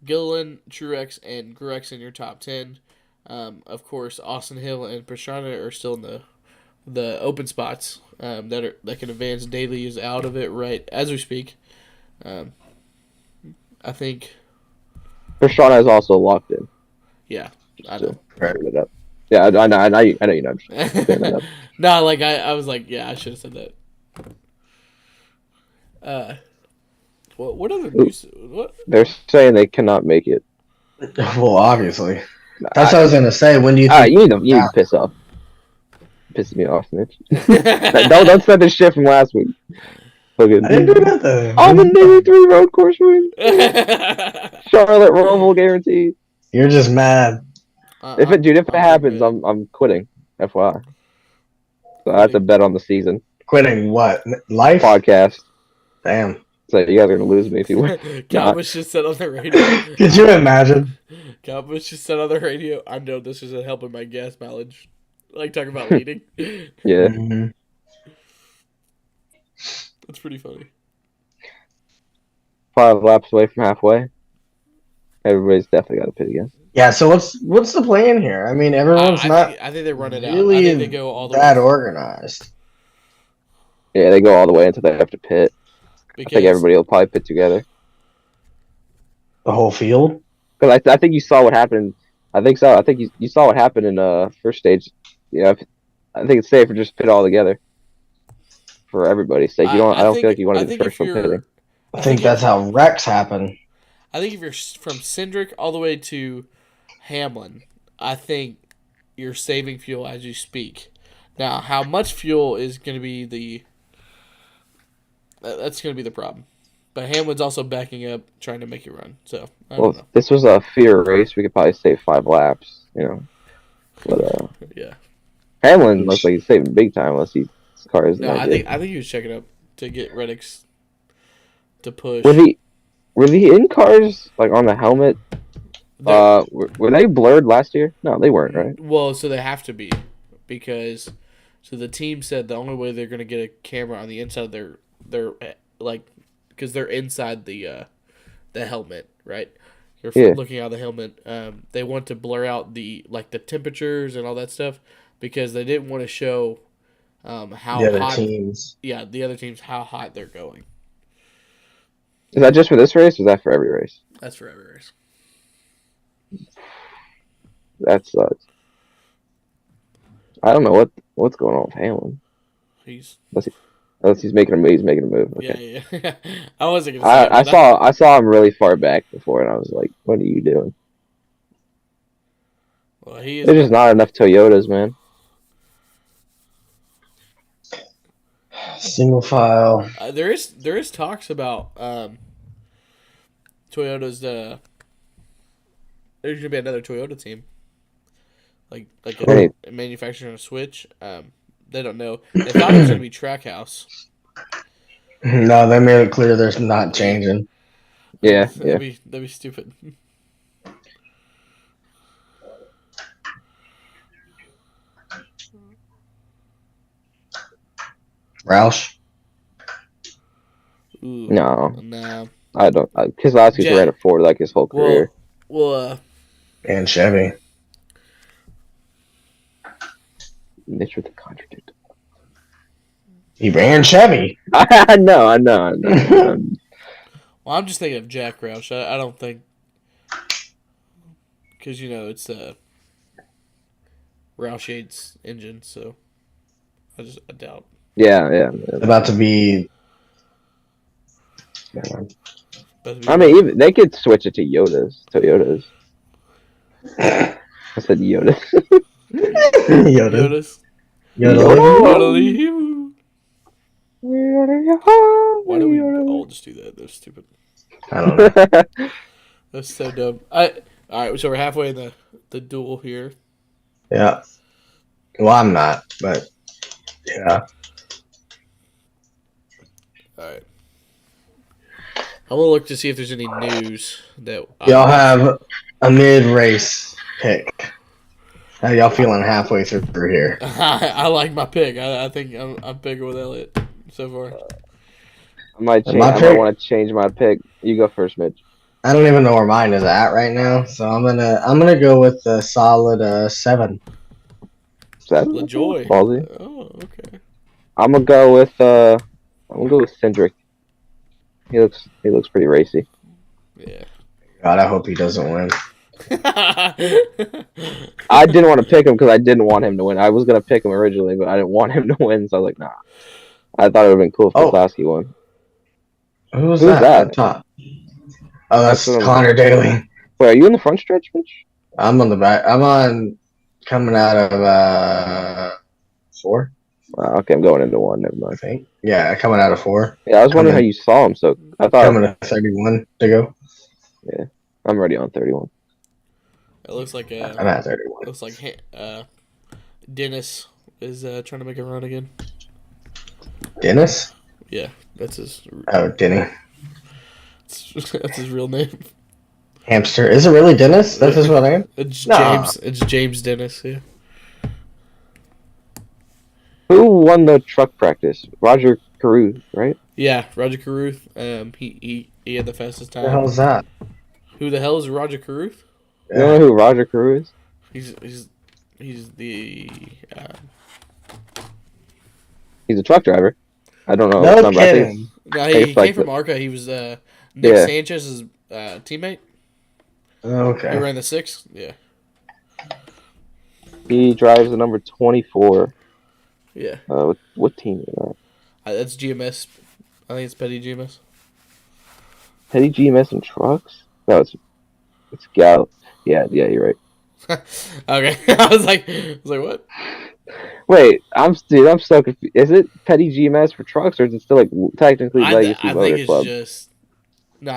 Gilliland, Truex, and Grex in your top 10. Of course, Austin Hill and Pastrana are still in the open spots that can advance. Daly is out of it right as we speak. I think, Pastrana is also locked in. yeah, I know. Cleared it up. Yeah, I know you know. I'm just clearing that up. No, like I was like, yeah, I should have said that. What other news? What? They're saying they cannot make it. Well, obviously. That's what I was going to say. When do you All right, think? you need to piss off. Pisses me off, Mitch. don't send this shit from last week. Fucking I didn't do nothing. all the Navy 3 road course wins. Charlotte Roval guaranteed. You're just mad. If it happens, good. I'm quitting. FYI. So I have to bet on the season Quitting what? Life? podcast. Damn. So you guys are gonna lose me if you win. Cowboys just said on the radio. Could you imagine? Cowboys just said on the radio. I know this isn't helping my gas mileage. Like talking about leading. Yeah. Mm-hmm. That's pretty funny. 5 laps away from halfway. Everybody's definitely got to pit again. Yeah, so what's the plan here? I mean, everyone's not I think they run it out. really I think they go all the that way. organized. Yeah, they go all the way until they have to pit. I think everybody will probably pit together. The whole field? Because I think you saw what happened. I think so. I think you saw what happened in first stage. Yeah, I think it's safe to just pit all together for everybody's sake. I don't feel like you want to be the first one pitting. I think that's how wrecks happen. I think if you're from Cindric all the way to Hamlin, I think you're saving fuel as you speak. Now, how much fuel is going to be that's going to be the problem. But Hamlin's also backing up, trying to make it run. So, I don't know. If this was a fear race, we could probably save 5 laps. you know. But Yeah. Hamlin looks like he's saving big time unless his car is No, not good. I think he was checking up to get Reddick's to push. Were the in cars like on the helmet? Were they blurred last year? No, they weren't, right? Well, so they have to be because so the team said the only way they're going to get a camera on the inside of their like because they're inside the helmet, right? You're looking out the helmet. They want to blur out the temperatures and all that stuff because they didn't want to show how the other hot teams. Yeah, the other teams how hot they're going. Is that just for this race, or is that for every race? That's for every race. That sucks. I don't know what's going on with Hamlin. Unless he's making a move. He's making a move. Okay. Yeah. I wasn't gonna say I saw him really far back before, and I was like, "What are you doing?" Well, there's just not enough Toyotas, man. Single file. There is talks about Toyota's. There's gonna be another Toyota team, like a manufacturing a Switch. They don't know. They thought it was gonna be Trackhouse. No, they made it clear they're not changing. Yeah, that'd be stupid. Roush? Ooh, no. I don't. Keselowski's ran a Ford like his whole career. Well, and Chevy. Mitch with the contradict. He ran Chevy. I know. Well, I'm just thinking of Jack Roush. I don't think because it's Roush 8's engine, so I doubt. Yeah. About to be. I mean, even they could switch it to Toyotas. I said Yodas. Yodas. Yoda. Why do we all just do that? They're stupid. I don't know. That's so dumb. All right, so we're halfway in the duel here. Yeah. Well, I'm not, but yeah. All right. I'm gonna look to see if there's any news that y'all have a mid-race pick. How y'all feeling halfway through here? I like my pick. I think I'm picking with Elliott so far. I might want to change my pick. You go first, Mitch. I don't even know where mine is at right now, so I'm gonna go with a solid 7. 7. LaJoy. Ballsy. Oh, okay. I'm gonna go with Cindric. He looks pretty racy. Yeah. God, I hope he doesn't win. I didn't want to pick him because I didn't want him to win. I was gonna pick him originally, but I didn't want him to win, so I was like, nah. I thought it would have been cool if Keselowski won. Who's that? At top? Oh, that's Connor Daly. Wait, are you in the front stretch, Mitch? I'm on the back. I'm on coming out of 4. Okay, I'm going into 1. Never mind. I think. Yeah, coming out of 4. Yeah, I was wondering how you saw him. So I thought coming to 31 to go. Yeah, I'm already on 31. It looks like I'm at 31. Looks like Dennis is trying to make a run again. Dennis? Yeah, that's his. Oh, Denny. That's his real name. Hamster. Is it really Dennis? That's his real name? It's James. It's James Dennis. Yeah. Who won the truck practice? Roger Caruth, right? Yeah, Roger Caruth. He had the fastest time. What the hell is that? Who the hell is Roger Caruth? You know who Roger Caruth is? He's the. He's a truck driver. I don't know. No kidding. No, he came from ARCA. He was Nick Sanchez's teammate. Okay. He ran the 6. Yeah. He drives the number 24. Yeah. What team is that? That's GMS. I think it's Petty GMS. Petty GMS and trucks? No, it's Gal. Yeah, you're right. Okay. I was like, what? Wait, I'm so confused. Is it Petty GMS for trucks, or is it still technically Legacy Motor Club? I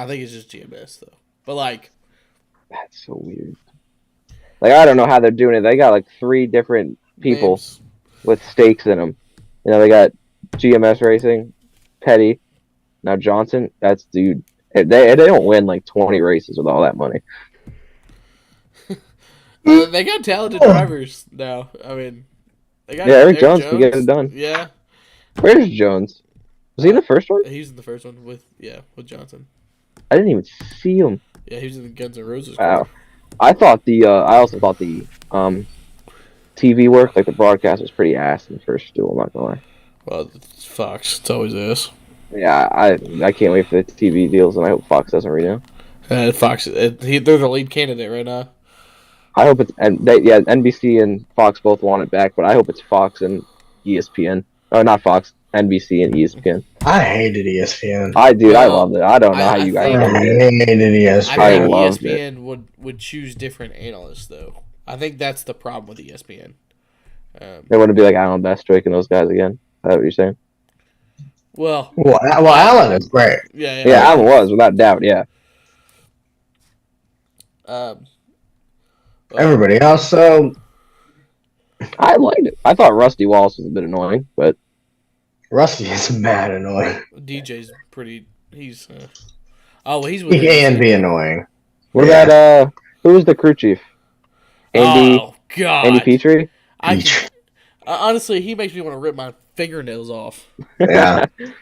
think it's just GMS though. But that's so weird. Like, I don't know how they're doing it. They got like 3 different people names. with stakes in them. You know, they got GMS Racing, Petty, now Johnson. That's dude. They don't win like 20 races with all that money. They got talented drivers now. I mean, they got Eric Jones can get it done. Yeah. Where's Jones? Was he in the first one? He was in the first one with Johnson. I didn't even see him. Yeah, he was in the Guns N' Roses. Wow. I also thought the TV work, like the broadcast, was pretty ass in the first duel. I'm not gonna lie. Well, it's Fox. It's always ass. Yeah, I can't wait for the TV deals, and I hope Fox doesn't renew. Fox, they're the lead candidate right now. I hope it's NBC and Fox both want it back, but I hope it's Fox and ESPN. Oh, not Fox, NBC and ESPN. I hated ESPN. I loved it. I don't know how you guys I hated ESPN. I think loved ESPN would choose different analysts, though. I think that's the problem with ESPN. They wouldn't be like Alan Bestwick and those guys again. Is that what you're saying? Well, Alan is great. Yeah, Alan was, without doubt, yeah. Everybody else, so I liked it. I thought Rusty Wallace was a bit annoying, but Rusty is mad annoying. DJ's pretty. He's. He's with. He can be annoying. What about who was the crew chief? Andy. Oh God. Andy Petrie. Honestly, he makes me want to rip my fingernails off. Yeah. Dude,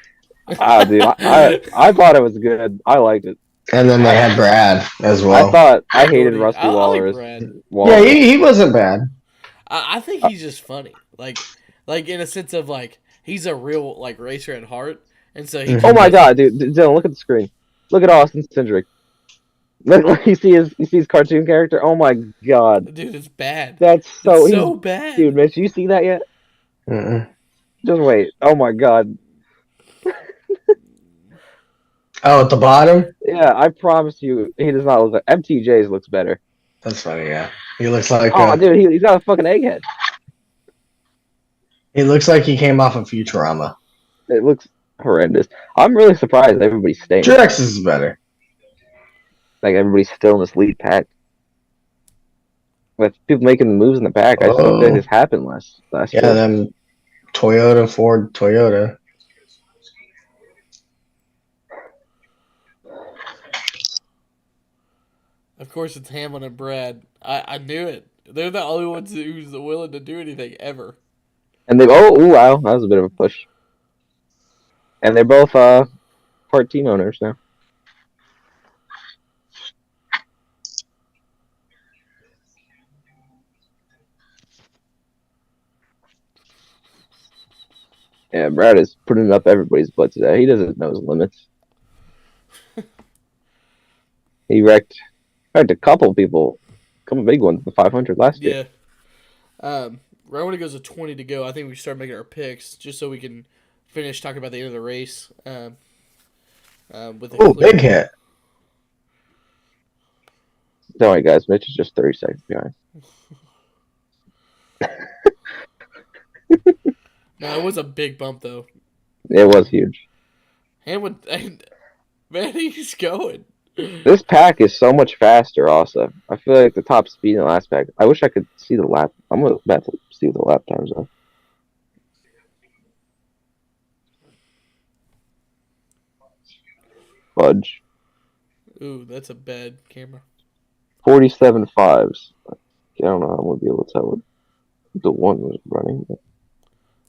I thought it was good. I liked it. And then they had Brad as well. I hated Rusty Wallace. Yeah, he wasn't bad. I think he's just funny, like in a sense of like he's a real like racer at heart, and so he. Oh my God, dude! Dylan, look at the screen. Look at Austin Cindric. Look, you see his cartoon character. Oh my God, dude, it's bad. That's so bad, dude. Mitch, you see that yet? Just wait. Oh my God. Oh, at the bottom? Yeah, I promise you, he does not look like MTJ's looks better. That's funny, yeah. He looks like dude, he's got a fucking egghead. He looks like he came off of Futurama. It looks horrendous. I'm really surprised everybody's staying. T-Rex is better. Like everybody's still in this lead pack. With people making the moves in the pack, I just don't think this happened last year. Yeah, then Ford, Toyota. Of course, it's Hamlin and Brad. I knew it. They're the only ones who's willing to do anything ever. And they wow, that was a bit of a push. And they're both part team owners now. Yeah, Brad is putting up everybody's butt today. He doesn't know his limits. He wrecked a couple big ones in the 500 last year. Yeah. Right when it goes to 20 to go, I think we start making our picks just so we can finish talking about the end of the race. Big hit. Don't worry, guys. Mitch is just 30 seconds behind. No, it was a big bump, though. It was huge. Man, he's going. This pack is so much faster, also. I feel like the top speed in the last pack. I wish I could see the lap. I'm about to see what the lap times are. Fudge. Ooh, that's a bad camera. 47 5s. I don't know how I'm going to be able to tell what the one was running. But...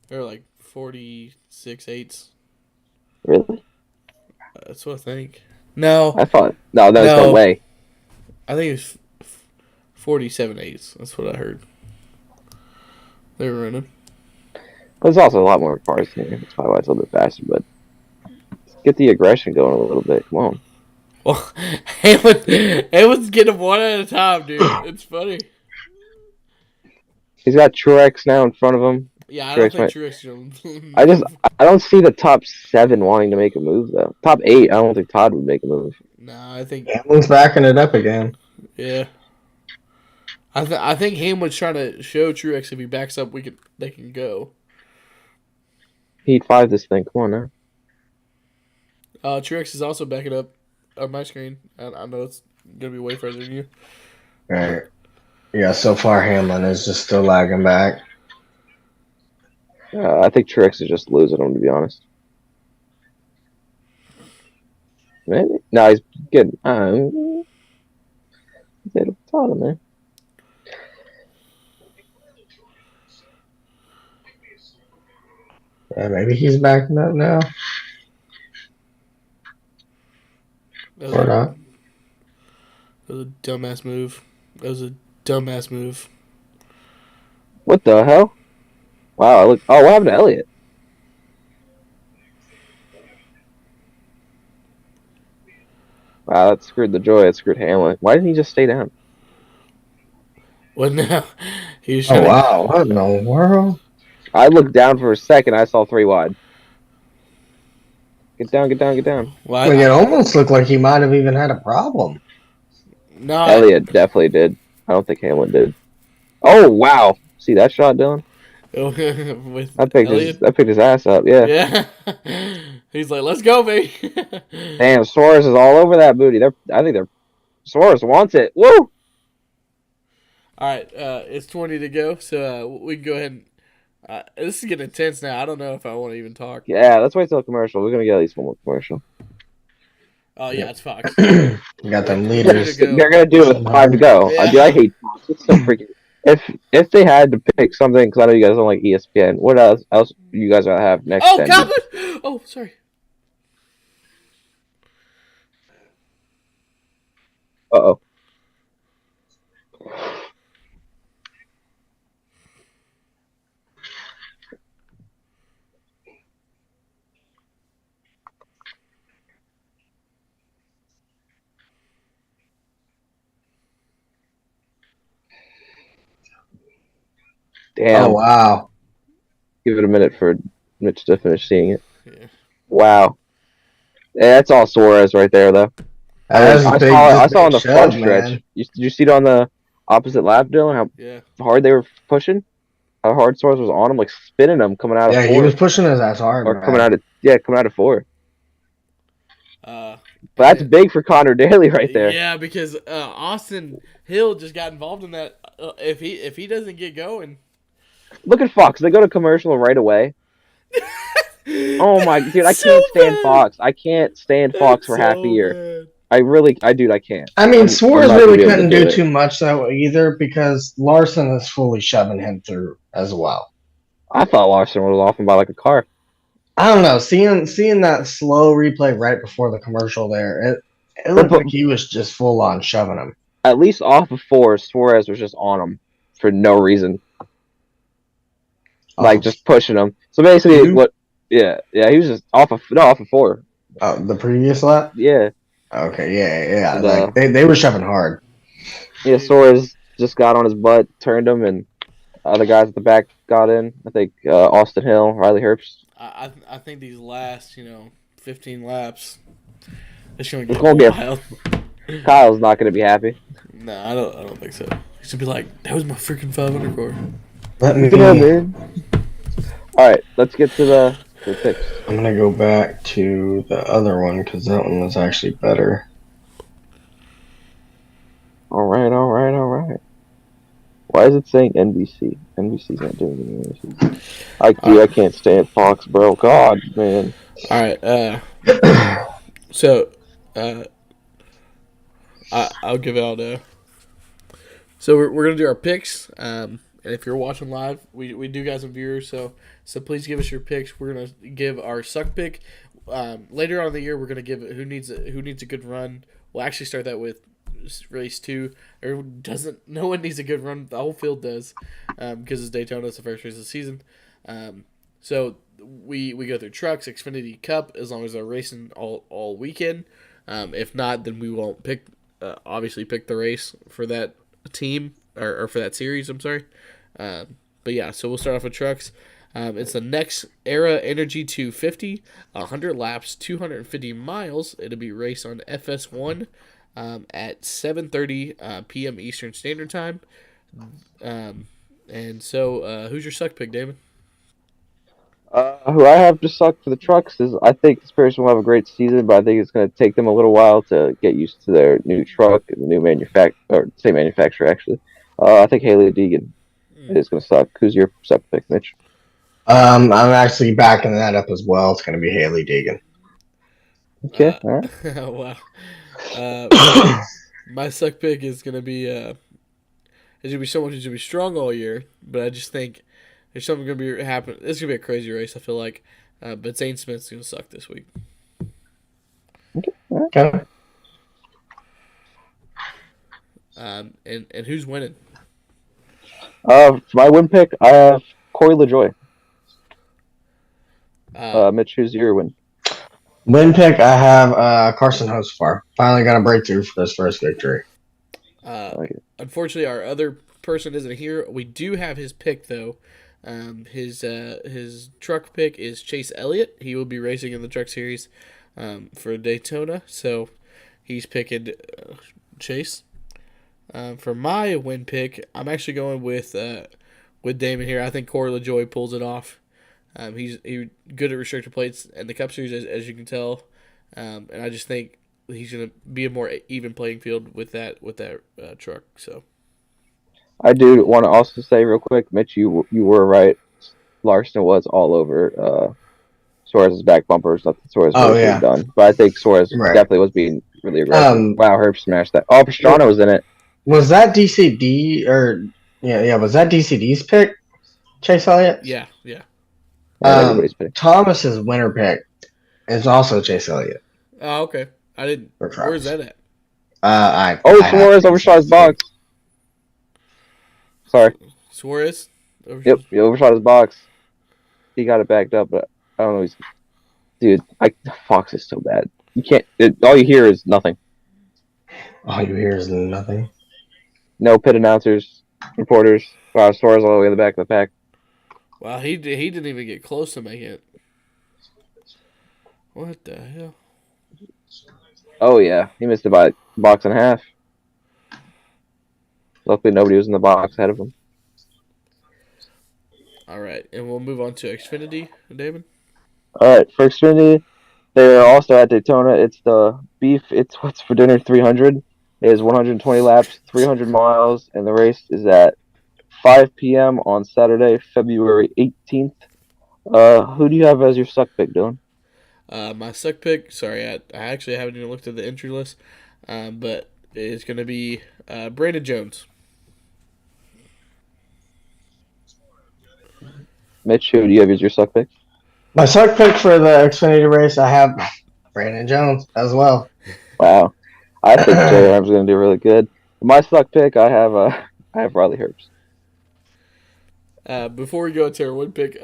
They're like 46 8s. Really? That's what I think. No. I thought. No, there's no way. I think it's 47 8s. That's what I heard. They were running. There's also a lot more cars here. That's probably why it's a little bit faster, but let's get the aggression going a little bit. Come on. Well, Hamlin's getting one at a time, dude. It's funny. He's got Truex now in front of him. Yeah, I don't think Truex. I don't see the top 7 wanting to make a move though. Top 8, I don't think Todd would make a move. No, I think Hamlin's backing it up again. Yeah. I think Hamlin's trying to show Truex if he backs up, they can go. Heat 5 this thing. Come on now. Truex is also backing up on my screen. I know it's gonna be way further than you. Right. Yeah, so far Hamlin is just still lagging back. I think Truex is just losing him, to be honest. Maybe. No, he's getting. He's Daytona, man. Yeah, maybe he's backing up now. Or not. That was a dumbass move. That was a dumbass move. What the hell? Wow, look. Oh, what happened to Elliott? Wow, that screwed the joy. It screwed Hamlin. Why didn't he just stay down? What now? He was Oh, trying wow. What in the world? I looked down for a second. I saw 3 wide. Get down, get down, get down. Well, It almost looked like he might have even had a problem. No, Elliott definitely did. I don't think Hamlin did. Oh, wow. See that shot, Dylan? with I picked his ass up, yeah. Yeah. He's like, let's go, baby. Damn, Suarez is all over that booty. Suarez wants it. Woo! All right, it's 20 to go, so we can go ahead and this is getting intense now. I don't know if I want to even talk. Yeah, let's wait till a commercial. We're going to get at least one more commercial. Oh, yeah, it's Fox. You got them leaders. They're going to do it with 5 to go. Yeah. I hate Fox. It's so freaking... If they had to pick something, because I know you guys don't like ESPN, what else you guys would have next? Oh, God! Oh, sorry. Uh-oh. Damn. Oh, wow. Give it a minute for Mitch to finish seeing it. Yeah. Wow. Yeah, that's all Suarez right there, though. I saw on the front stretch. Did you see it on the opposite lap, Dylan? How hard they were pushing? How hard Suarez was on him, like spinning him coming out of 4. Yeah, he was pushing his ass hard. Or coming out of 4. But that's big for Connor Daly right there. Yeah, because Austin Hill just got involved in that. If he doesn't get going, look at Fox. They go to commercial right away. Oh my dude, I can't stand Fox. I can't stand Fox for half a year. Bad. I can't. I mean, Suarez really couldn't do too much though either because Larson is fully shoving him through as well. I thought Larson was off him by like a car. I don't know. Seeing that slow replay right before the commercial there, it looked like he was just full on shoving him. At least off of 4, Suarez was just on him for no reason. Like just pushing him. So basically, he was just off of 4. The previous lap? Yeah. Okay, yeah. Like, they were shoving hard. Yeah, Suarez just got on his butt, turned him, and other guys at the back got in. I think Austin Hill, Riley Herbst. I think these last 15 laps, it's going to get wild. Kyle's not going to be happy. No, I don't think so. He's going to be like, that was my freaking 500 core. Let me man. All right, let's get to the picks. I'm gonna go back to the other one because that one was actually better. All right. Why is it saying NBC? NBC's not doing anything. I can't stand Fox, bro. God, man. All right. So, I'll give out. So we're gonna do our picks. And if you're watching live, we do got some viewers. So please give us your picks. We're gonna give our suck pick. Later on in the year, we're gonna give who needs a good run. We'll actually start that with race 2. No one needs a good run. The whole field does, because it's Daytona. It's the first race of the season. So we go through trucks, Xfinity Cup, as long as they're racing all weekend. If not, then we won't obviously pick the race for that team or for that series. I'm sorry. But yeah, so we'll start off with trucks. It's the next Era Energy 250, 100 laps, 250 miles. It'll be raced on FS1 at 7:30 p.m. Eastern Standard Time. And so, who's your suck pick, Damon? Who I have to suck for the trucks is I think this person will have a great season, but I think it's going to take them a little while to get used to their new truck and the new same manufacturer actually. I think Haley Deegan is going to suck. Who's your suck pick, Mitch? I'm actually backing that up as well. It's going to be Haley Deegan. Okay, all right. Wow. My suck pick is gonna be it's gonna be someone who's gonna be strong all year, but I just think there's something gonna be happen. It's gonna be a crazy race. I feel like, but Zane Smith's gonna suck this week. Okay. And who's winning? For my win pick, I have Corey LaJoy. Mitch, who's your win? Win pick, I have Carson Hocevar. Finally got a breakthrough for his first victory. Unfortunately, our other person isn't here. We do have his pick though. His truck pick is Chase Elliott. He will be racing in the Truck Series for Daytona, so he's picking Chase. For my win pick, I'm actually going with Damon here. I think Corey LaJoy pulls it off. He's good at restrictor plates and the Cup Series, as you can tell, and I just think he's going to be a more even playing field with that truck. So, I do want to also say real quick, Mitch, you were right. Larson was all over Suarez's back bumpers. Nothing Suarez really should have done, but I think Suarez definitely was being really aggressive. Wow, Herb smashed that. Oh, Pastrana was in it. Was that DCD or yeah? Was that DCD's pick? Chase Elliott. Yeah. Thomas's winner pick is also Chase Elliott. Oh, okay. I didn't. Where's that at? Suarez overshot his box. Sorry. Suarez? Yep, he overshot his box. He got it backed up, but I don't know. Dude, Fox is so bad. You can't. All you hear is nothing. All you hear is nothing. No pit announcers, reporters. Wow, Suarez all the way in the back of the pack. Wow, he didn't even get close to making it. What the hell? Oh yeah, he missed about a box and a half. Luckily, nobody was in the box ahead of him. All right, and we'll move on to Xfinity, David. All right, for Xfinity, they're also at Daytona. It's the Beef. It's What's for Dinner 300. It is 120 laps, 300 miles, and the race is at 5 p.m. on Saturday, February 18th. Who do you have as your suck pick, Dylan? My suck pick, sorry, I actually haven't even looked at the entry list, but it's going to be Brandon Jones. Mitch, who do you have as your suck pick? My suck pick for the Xfinity race, I have Brandon Jones as well. Wow. I think J. Arm's going to do really good. My suck pick, I have Riley Herbst. Before we go to our win pick,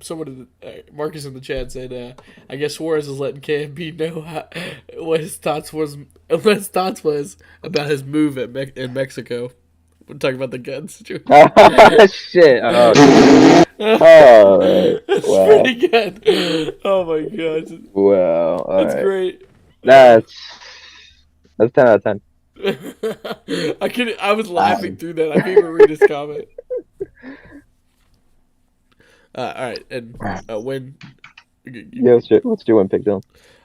someone, Marcus in the chat said, I guess Suarez is letting KMB know what his thoughts was about his move in Mexico. We're talking about the guns. Shit. Oh, That's wow. pretty good. Oh my god. Wow. That's right. great. That's 10 out of 10. I was laughing through that. I can't even read his comment. All right, and win. Yeah, let's do win pick, Dylan.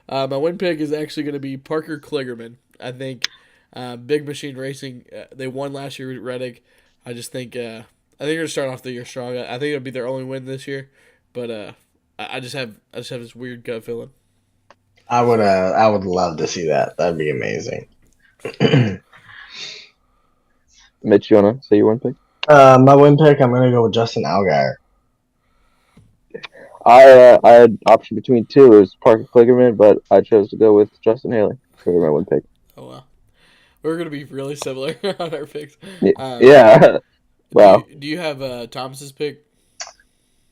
My win pick is actually going to be Parker Kligerman. I think Big Machine Racing. They won last year with Reddick. I just think they're going to start off the year strong. I think it'll be their only win this year, but I just have this weird gut feeling. I would love to see that. That'd be amazing. Mitch, you wanna say your win pick? My win pick, I'm gonna go with Justin Allgaier. I had option between two. It was Parker Kligerman, but I chose to go with Justin Haley for my win pick. Oh wow, we're gonna be really similar on our picks. Yeah. Wow. Do you have Thomas's pick?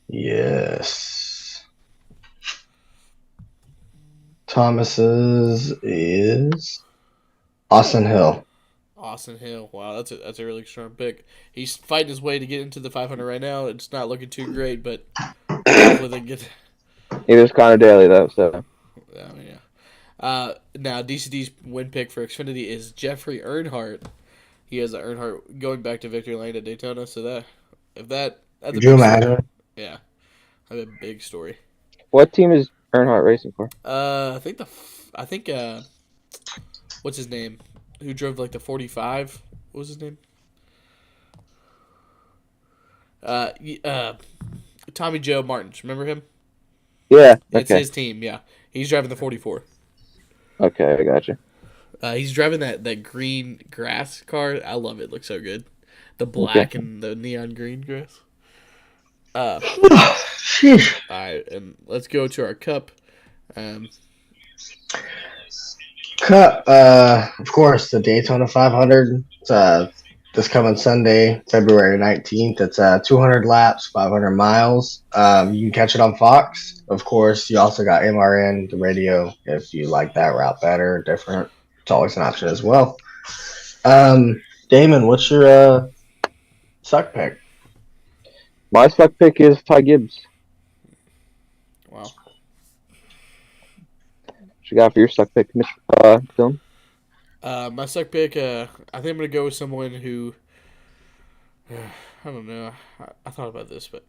Yes. Thomas's is Austin Hill. Austin Hill. Wow, that's a really strong pick. He's fighting his way to get into the 500 right now. It's not looking too great, but hopefully they get. It was Connor Daly though, so. Yeah. Now DCD's win pick for Xfinity is Jeffrey Earnhardt. He has an Earnhardt going back to victory lane at Daytona. So that's Could you imagine? Yeah, that's a big story. What team is Earnhardt racing for? I think what's his name? Who drove like the 45? What was his name? Tommy Joe Martins. Remember him? Yeah. It's Okay. his team. Yeah, he's driving the 44. Okay, I gotcha. He's driving that green grass car. I love it. It looks so good. The black and the neon green grass. Sheesh. All right, and let's go to our cup. Cup, of course, the Daytona 500. It's this coming Sunday, February 19th. It's 200 laps, 500 miles. You can catch it on Fox. Of course, you also got MRN, the radio, if you like that route better, different. It's always an option as well. Damon, what's your suck pick? My suck pick is Ty Gibbs. Wow. What you got for your suck pick, Dylan? My suck pick, I think I'm going to go with someone who, I don't know. I thought about this, but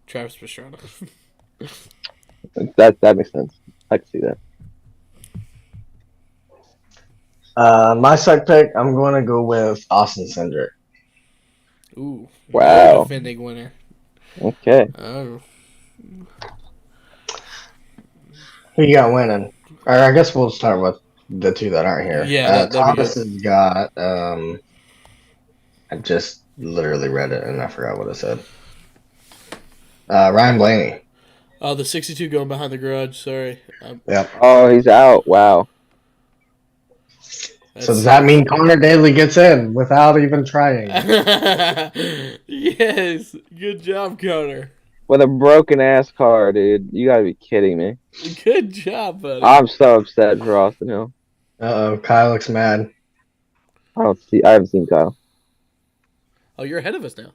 Travis Pastrana. That makes sense. I can see that. My suck pick, I'm going to go with Austin Cindric. Ooh. Wow. No defending winner. Okay. Oh. Who you got winning? Or I guess we'll start with the two that aren't here. Yeah, that'd be Thomas good. has got. I just literally read it and I forgot what it said. Ryan Blaney. Oh, the 62 going behind the garage. Sorry. Yep. Oh, he's out. Wow. So does that mean Connor Daly gets in without even trying? Yes. Good job, Connor. With a broken ass car, dude. You gotta be kidding me. Good job, buddy. I'm so upset for Austin Hill. Uh-oh, Kyle looks mad. I haven't seen Kyle. Oh, you're ahead of us now.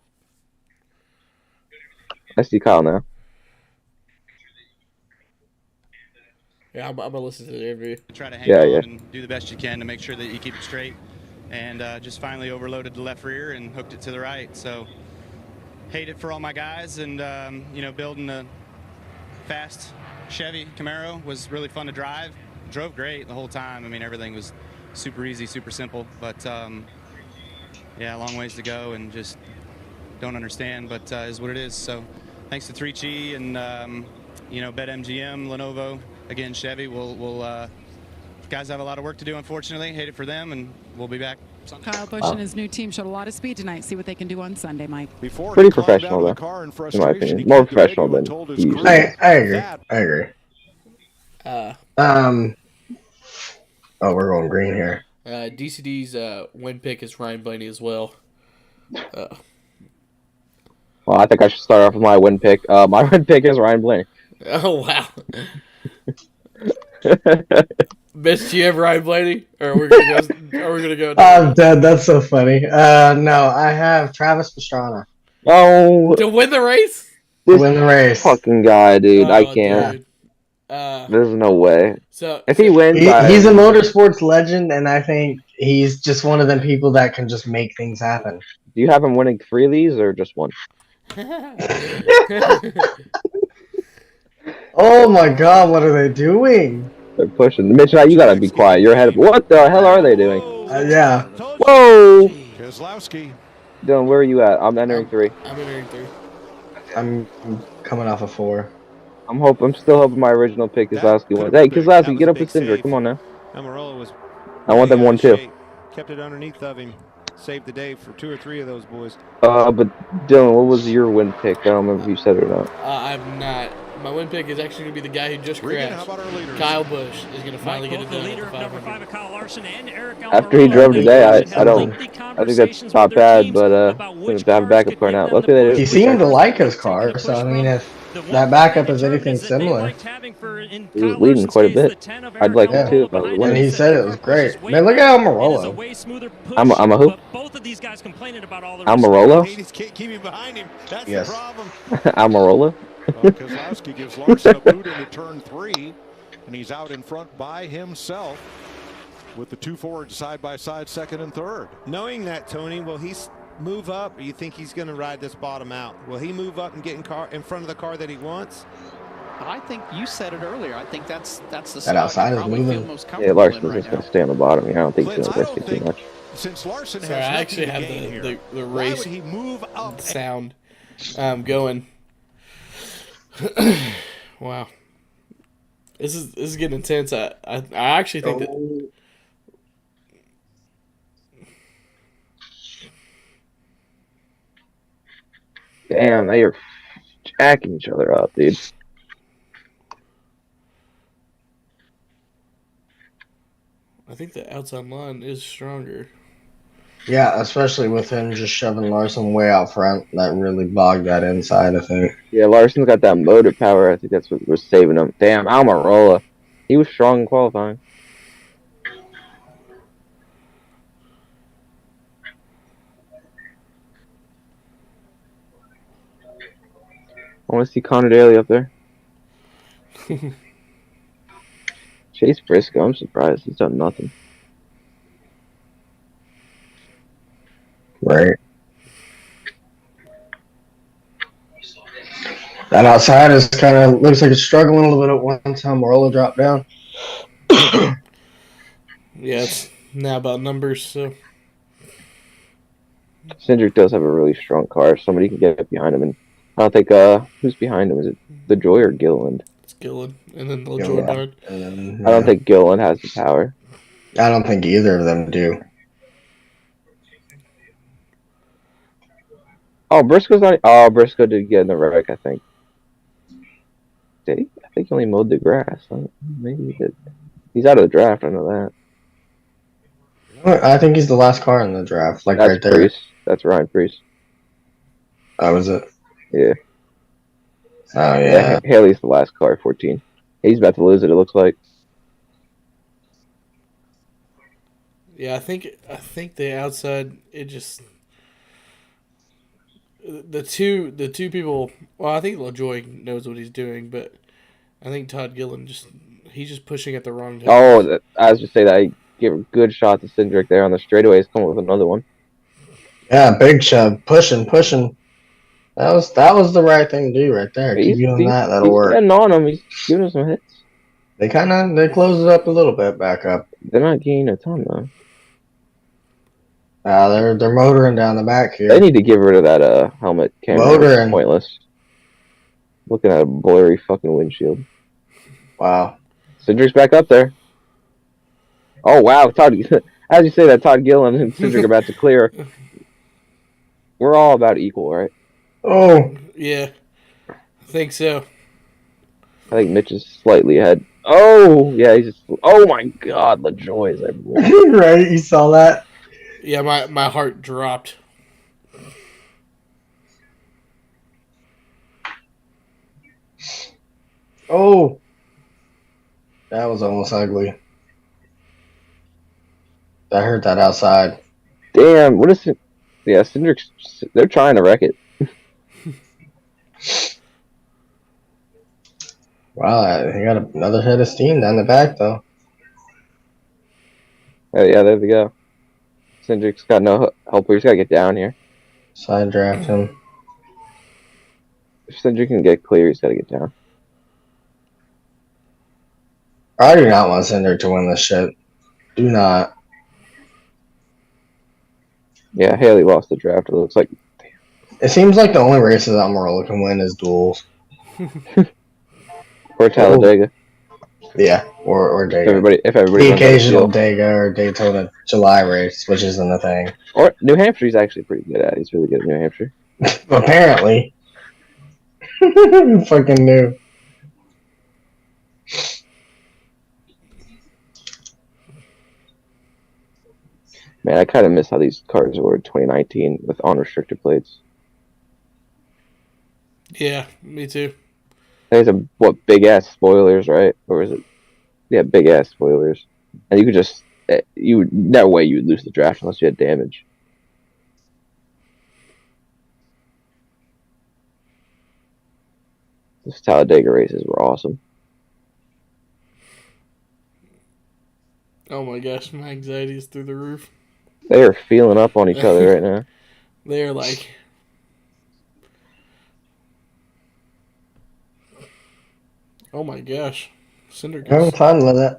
I see Kyle now. Yeah, I'm gonna listen to the interview. Try to hang on and do the best you can to make sure that you keep it straight. And just finally overloaded the left rear and hooked it to the right. So hate it for all my guys. And, building a fast Chevy Camaro was really fun to drive. Drove great the whole time. I mean, everything was super easy, super simple. But, yeah, long ways to go and just don't understand. But is what it is. So thanks to 3Chi and, BetMGM, Lenovo. Again, Chevy, guys have a lot of work to do, unfortunately. Hate it for them, and we'll be back Sunday. Kyle Busch and his new team showed a lot of speed tonight. See what they can do on Sunday, Mike. Pretty professional, though, in my opinion. More professional than he usually is. I agree. Oh, we're going green here. DCD's win pick is Ryan Blaney as well. Well, I think I should start off with my win pick. My win pick is Ryan Blaney. Oh, wow. Miss, do you have Ryan Blaney? Or are we gonna go? I'm dead. That's so funny. No, I have Travis Pastrana. Oh, To win the race? this Win the race. fucking guy, dude. I Oh, can't. dude. There's no way. So If he wins, He's a motorsports legend, and I think he's just one of them people that can just make things happen. do you have him winning 3 of these or just one? Oh my God, what are they doing? They're pushing. Mitch, now you gotta be quiet. You're ahead of. What the hell are they doing? Yeah. Whoa! Keselowski. Dylan, where are you at? I'm entering 3. I'm entering 3. I'm coming off of 4. I'm still hoping my original pick Keselowski wins. Hey, Keselowski, get up with Cinder. Come on now. Amarola was. I want them 1 too. Kept it underneath of him. Saved the day for 2 or 3 of those boys. But Dylan, what was your win pick? I don't remember if you said it or not. I'm not. My win pick is actually going to be the guy who just Regan, how crashed. about our leaders? Kyle Busch is going to finally get it the done. leader At of the number 5 500. of Kyle Larson and Eric After he Almirola. drove today, I Had don't. lengthy I think that's conversations not with their bad, teams but about which to have a cars backup could car get now. them Luckily, the they push. He didn't. seemed to like his car, so I mean, if The one that backup thing is they anything determined is that they similar, liked having for in He was Kyle leading Larson's quite a case, bit. the 10 of I'd Eric like it too if I was Almirola behind winning. and he him. said The it was car pushes great. way Man, look back. at It is a Amarola. way smoother push, I'm a who? but both of these guys complaining about all the Amarola? He's keeping behind him. That's Yes. the problem. Amarola? Well, Keselowski gives Larson a boot into turn 3, and he's out in front by himself with the 2 forwards side by side, second and third. Knowing that, Tony, will he move up, or you think he's going to ride this bottom out? Will he move up and get in front of the car that he wants? I think you said it earlier. I think that's the That spot outside you is probably feel moving. most Yeah, comfortable Larson's in right just now. going to stay on the bottom here. I don't think he's Clint, going to I risk don't it too think much. since Larson Sorry, has I nothing actually to have gain here, the why race would he move up? sound going. Wow. This is getting intense. I actually think that Oh, Damn, they are jacking each other up, dude. I think the outside line is stronger. yeah, especially with him just shoving Larson way out front. That really bogged that inside, I think. Yeah, Larson's got that motive power. I think that's what was saving him. Damn, Almirola. He was strong in qualifying. I want to see Connor Daly up there. Chase Briscoe, I'm surprised. He's done nothing. Right. That outside is kind of looks like it's struggling a little bit at one time. Morola dropped down. Yeah, it's now about numbers. So Cindric does have a really strong car. Somebody can get behind him. And I don't think, who's behind him? Is it the Joy or Gilliland? it's Gillen and then LaJoy Dart. And then, I don't think Gilliland has the power. I don't think either of them do. Oh, Briscoe's not. Oh, Briscoe did get in the wreck, I think. Did he? I think he only mowed the grass. Maybe he did. He's out of the draft. I know that. I think he's the last car in the draft. Like That's right there. Priest. That's Ryan Priest. Oh, was it? Yeah. Oh, yeah. Haley's the last car, 14. He's about to lose it looks like. Yeah, I think the outside it just the two people. Well, I think LaJoy knows what he's doing, but I think Todd Gillen he's just pushing at the wrong time. Oh, I was just say that. He gave a good shot to Cindric there on the straightaway. He's coming with another one. Yeah, big shove. Pushing. That was the right thing to do right there. Keep doing that. That'll work. He's getting on him. He's giving him some hits. They closed it up a little bit back up. They're not gaining a ton though. They're motoring down the back here. They need to get rid of that helmet camera. Motoring. It's pointless. Looking at a blurry fucking windshield. Wow. Cindric's back up there. Oh wow, Todd. As you say that, Todd Gillen and Cindric are about to clear. We're all about equal, right? Oh. Yeah, I think so. I think Mitch is slightly ahead. Oh yeah, he's just. Oh my God, LaJoy is everywhere. Right, you saw that. Yeah, my heart dropped. Oh. That was almost ugly. I heard that outside. Damn, what is it? Yeah, Cindric's. They're trying to wreck it. Wow, he got another head of steam down the back though. Oh yeah, there we go. Cindric's got no help. We just gotta get down here. Side draft him. If Cindric can get clear, he's gotta get down. I do not want Cinder to win this shit. Do not. Yeah, Haley lost the draft. It looks like. It seems like the only races that Morola can win is duels. Or Talladega. Yeah, or Daytona. If everybody The runs out of occasional fuel. Daytona or Daytona July race, which isn't a thing. Or New Hampshire, he's actually pretty good at. He's really good at New Hampshire. Apparently. Fucking new. Man, I kind of miss how these cars were in 2019 with unrestricted plates. Yeah, me too. There's big ass spoilers, right? Or is it? Yeah, big ass spoilers. And you could just no way you would lose the draft unless you had damage. Those Talladega races were awesome. Oh my gosh, my anxiety is through the roof. They are feeling up on each other right now. They're like, oh my gosh, Cinder. Having fun with it.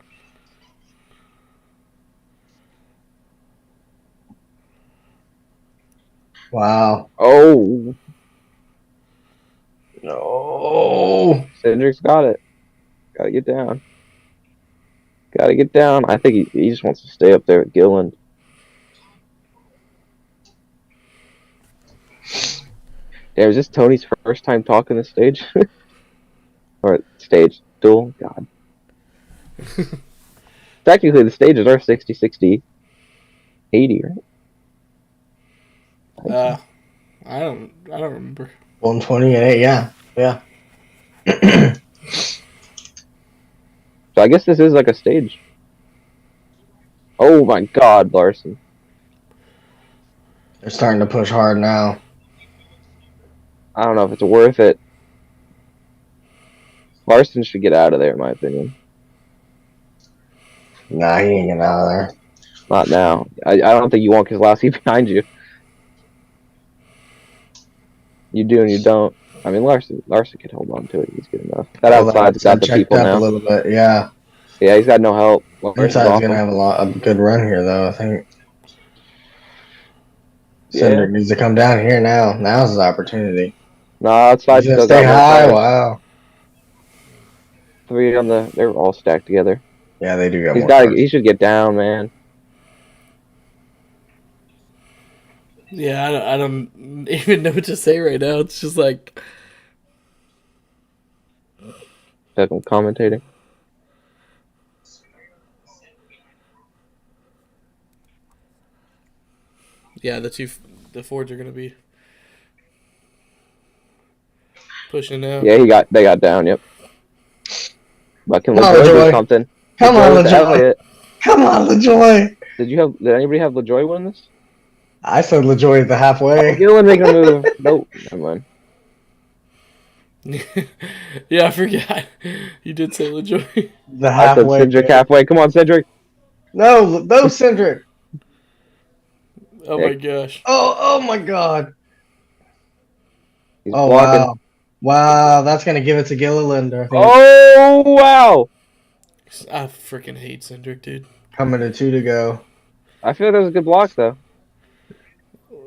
Wow. Oh, No. Cedric's got it. Gotta get down. Gotta get down. I think he just wants to stay up there with Gillen. Damn, is this Tony's first time talking the stage? Or stage duel? God. Technically, the stages are 60, 60, 80, right? I don't remember. 128. Yeah. Yeah. So I guess this is like a stage. Oh my God, Larson. They're starting to push hard now. I don't know if it's worth it. Larson should get out of there, in my opinion. Nah, he ain't getting out of there. Not now. I don't think you want Keselowski behind you. You do and you don't. I mean, Larson can hold on to it. He's good enough. That outside's got the people now. A little bit, yeah. Yeah, he's got no help. Inside's gonna have a good run here, though. I think. Cindric needs to come down here now. Now's his opportunity. No, outside He's gonna stay high. Wow. 3 on the. They're all stacked together. Yeah, they do got more. He should get down, man. Yeah, I don't even know what to say right now. It's just like. I'm commentating. Yeah, the Fords are gonna be pushing out. Yeah, they got down. Yep. But can LaJoy do something? Come on, LaJoy. Come on, LaJoy. Did anybody have LaJoy win this? I said LaJoy at the halfway. Gillen making a move. Nope. Never mind. Yeah, I forgot. You did say LaJoy. The halfway. I said Cindric halfway. Come on, Cindric. No, Cindric. Oh my gosh. Oh my God. He's blocking. Wow. Wow, that's gonna give it to Gilliland. Oh wow. I freaking hate Cindric, dude. Coming to 2 to go. I feel like that was a good block though.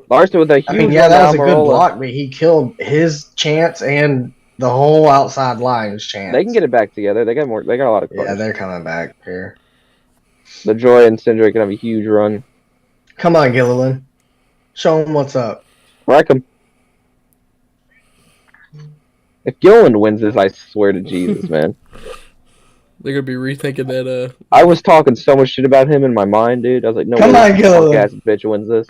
Larson with a huge that was a good block, but he killed his chance and the whole outside line's chance. They can get it back together. They got a lot of cars. Yeah, they're coming back here. LaJoy and Cindric can have a huge run. Come on, Gilliland. Show him what's up. Wreck him. If Gilliland wins this, I swear to Jesus, man. They're gonna be rethinking that. I was talking so much shit about him in my mind, dude. I was like, no Come on, Gilliland. Ass bitch wins this.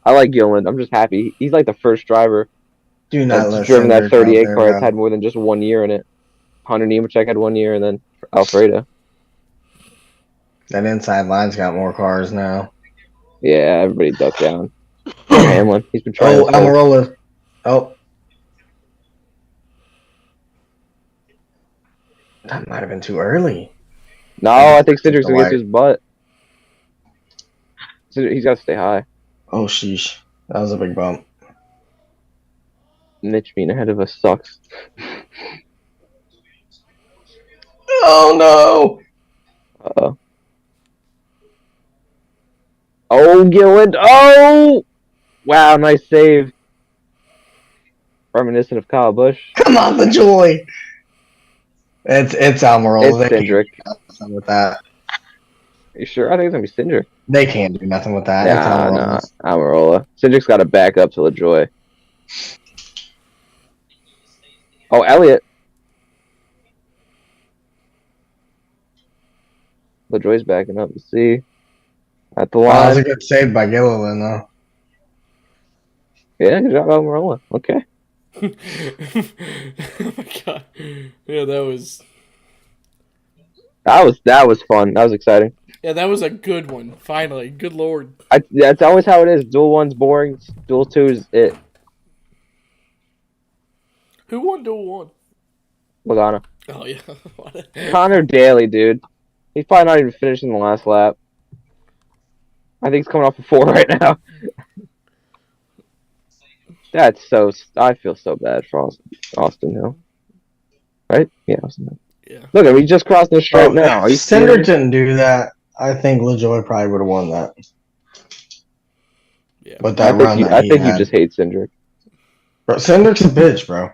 I like Gilliland. I'm just happy. He's like the first driver that's driven that 38 car that's had more than just 1 year in it. Hunter Nemechek had 1 year, and then Alfredo. That inside line's got more cars now. Yeah, everybody ducked down. Hamlin, he's been trying. Oh, Almirola. Oh. That might have been too early. No, I think Cindric's gonna get to his butt. He's got to stay high. Oh, sheesh. That was a big bump. Mitch being ahead of us sucks. Oh, no. Uh-oh. Oh, Gilliland. Oh! Wow, nice save. Reminiscent of Kyle Busch. Come on, the joy. It's Almirola. It's Cindric. Nothing with that. Are you sure? I think it's going to be Cindric. They can't do nothing with that. Nah, Almirola. Cindric's got to back up to LaJoy. Oh, Elliott. LaJoy's backing up to see. At the line. That was a good save by Gilliland, though. Yeah, good job, Almirola. Okay. Oh my god. Yeah, that was fun. That was exciting. Yeah, that was a good one. Finally. Good lord. That's always how it is. Duel 1's boring. Duel 2 is it. Who won Duel 1? Logano. Oh, yeah. Connor Daly, dude. He's probably not even finishing the last lap. I think he's coming off a 4 right now. I feel so bad for Austin Hill. Right? Yeah, Austin Hill. Yeah. Look at him, he just crossed the stripe now. Are you Cindric didn't do that. I think LaJoy probably would have won that. Yeah. with that run that I he think you had. just hate Cindric. Bro, Cindric's a bitch, bro.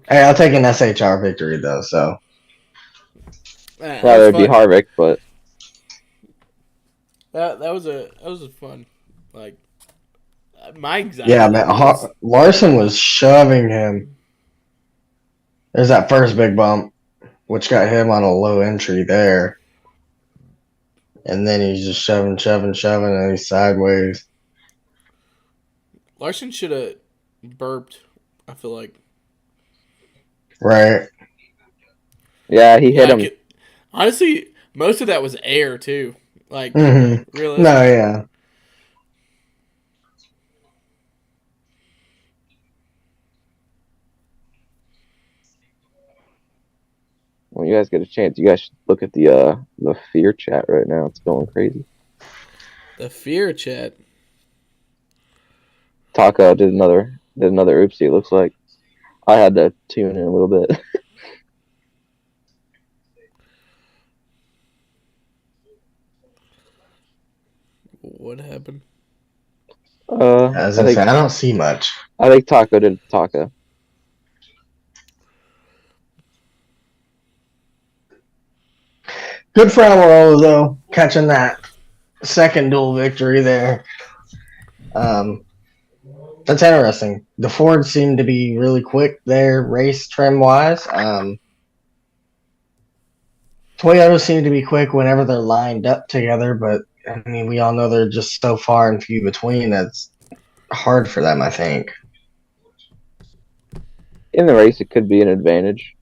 Hey, I'll take an SHR victory though. So Rather it'd be Harvick, but that was a fun, like, my anxiety yeah, man. level was, Larson was shoving him. There's that first big bump, which got him on a low entry there, and then he's just shoving, and he's sideways. Larson should have burped, I feel like. Right. yeah, he hit him. Honestly, most of that was air too. Like, Mm-hmm. No, yeah. When you guys get a chance, you guys should look at the fear chat right now. It's going crazy. The fear chat. Taco did another oopsie. It looks like I had to tune in a little bit. What happened? As I say, I don't see much. I think Taco did Taco. Good for Almirola though, catching that second dual victory there. That's interesting. The Fords seem to be really quick there, race trim wise. Toyota seem to be quick whenever they're lined up together, but I mean, we all know they're just so far and few between. That's hard for them, I think. In the race, it could be an advantage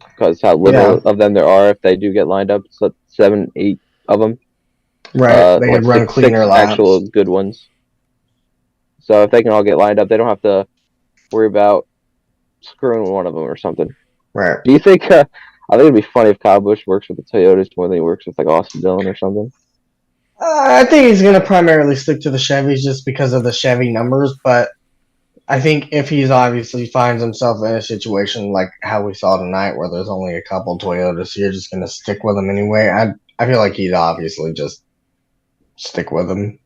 because how little of them there are. If they do get lined up, so 7, 8 of them. Right, they could run cleaner laps. Actual good ones. So if they can all get lined up, they don't have to worry about screwing one of them or something. Right. Do you think? I think it'd be funny if Kyle Busch works with the Toyotas more than he works with like Austin Dillon or something. I think he's going to primarily stick to the Chevys just because of the Chevy numbers, but I think if he's obviously finds himself in a situation like how we saw tonight where there's only a couple Toyotas, you're just going to stick with him anyway. I feel like he'd obviously just stick with him.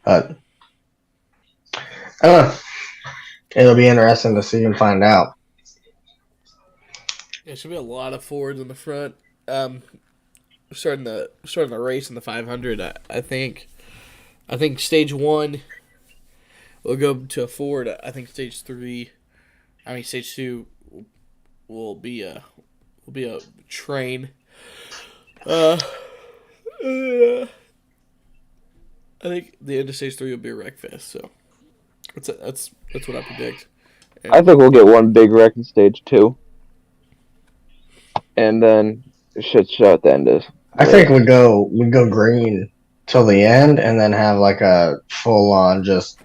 But I don't know. It'll be interesting to see and find out. There should be a lot of Fords in the front. Starting the race in the 500. I think stage 1 will go to a Ford. I think stage 2 will be a train. I think the end of stage 3 will be a wreck fest. So that's what I predict. And I think we'll get one big wreck in stage 2, and then it should show at the end of. I think we'd go green till the end, and then have like a full on just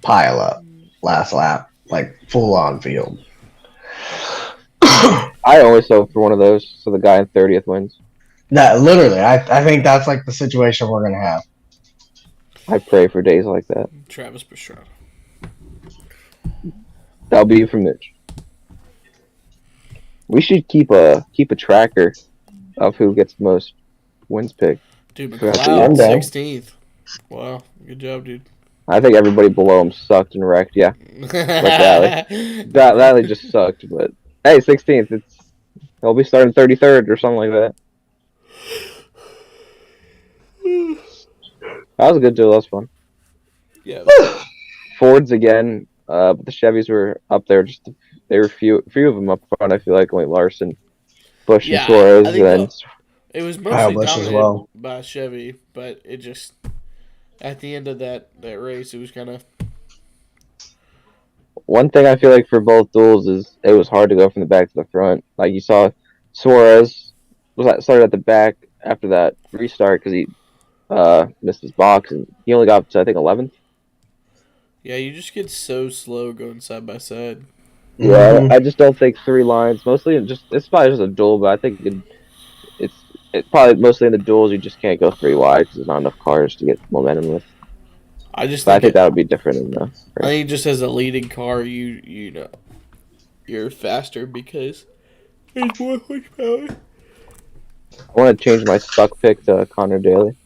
pile up last lap, like full on field. I always hope for one of those, so the guy in 30th wins. That literally, I think that's like the situation we're gonna have. I pray for days like that. Travis Pastrana. That'll be from Mitch. We should keep a tracker of who gets the most wins picked. Dude, McLeod 16th. Wow, good job, dude. I think everybody below him sucked and wrecked. Yeah, like Lally. Lally just sucked, but hey, 16th. He'll be starting 33rd or something like that. That was a good duel. That was fun. Yeah. Fords again, but the Chevys were up there. There were few of them up front. I feel like only Larson, Busch, and Suarez. And it was mostly Busch dominated as well by Chevy, but it just at the end of that race, it was kind of. One thing I feel like for both duels is it was hard to go from the back to the front. Like you saw, Suarez started at the back after that restart because he missed his box and he only got up to I think 11th. Yeah, you just get so slow going side by side. Yeah, I just don't think 3 lines. Mostly, it's probably just a duel, but I think it's probably mostly in the duels you just can't go 3 wide because there's not enough cars to get momentum with. I think that would be different in the. I think just as a leading car, you know, you're faster because there's more horsepower. I want to change my suck pick to Connor Daly.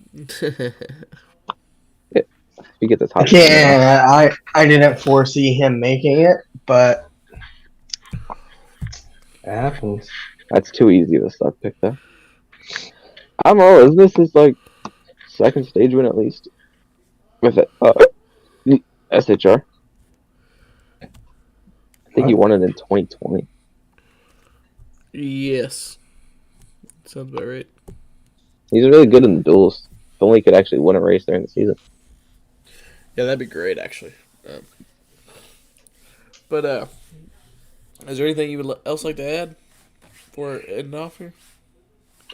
he gets his hot. Yeah, I didn't foresee him making it, but it happens. That's too easy of a stuff pick though. I don't know. Isn't this his like second stage win at least with it? SHR. I think he won it in 2020. Yes. Sounds about right. He's really good in the duels. If only he could actually win a race during the season. Yeah, that'd be great, actually. But is there anything you would else like to add before ending off here?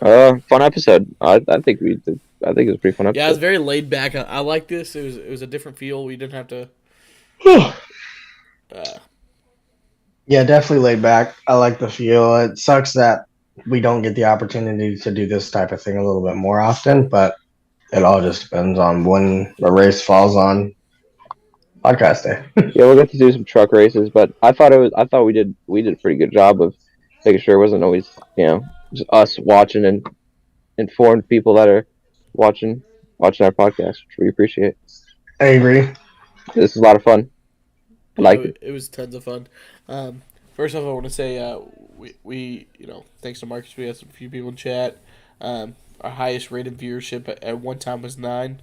Fun episode. I think we did. I think it was a pretty fun episode. Yeah, it's very laid back. I like this. It was a different feel. We didn't have to. Yeah, definitely laid back. I like the feel. It sucks that we don't get the opportunity to do this type of thing a little bit more often, but it all just depends on when the race falls on podcast day. Yeah, we'll get to do some truck races, but I thought we did a pretty good job of making sure it wasn't always, just us watching and informed people that are watching our podcast, which we appreciate. I agree. This is a lot of fun. I like it. It was tons of fun. First off, I want to say we thanks to Marcus, we had a few people in chat. Our highest rated viewership at one time was 9,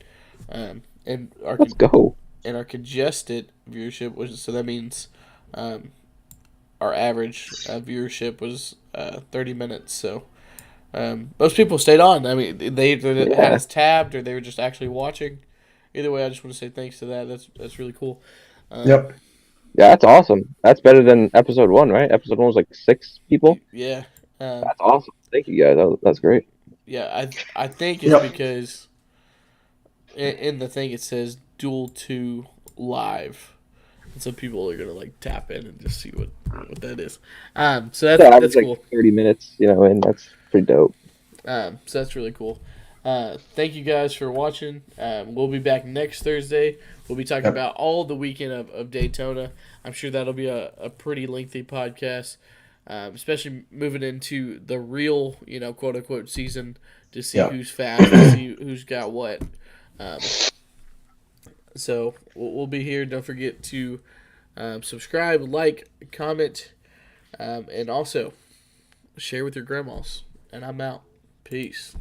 and Let's go. And our congested viewership was, so that means our average viewership was 30 minutes. So most people stayed on. I mean, they either had us tabbed or they were just actually watching. Either way, I just want to say thanks to that. That's really cool. Yep. Yeah, that's awesome. That's better than episode 1, right? Episode 1 was like 6 people. Yeah. That's awesome. Thank you guys. That's great. Yeah, I think it's because in the thing it says Duel 2 live. And so people are gonna like tap in and just see what that is. So that's cool. Like 30 minutes, and that's pretty dope. So that's really cool. Thank you guys for watching. We'll be back next Thursday. We'll be talking about all the weekend of Daytona. I'm sure that'll be a pretty lengthy podcast, especially moving into the real, quote unquote season to see who's fast, to see who's got what. So we'll be here. Don't forget to subscribe, like, comment, and also share with your grandmas. And I'm out. Peace.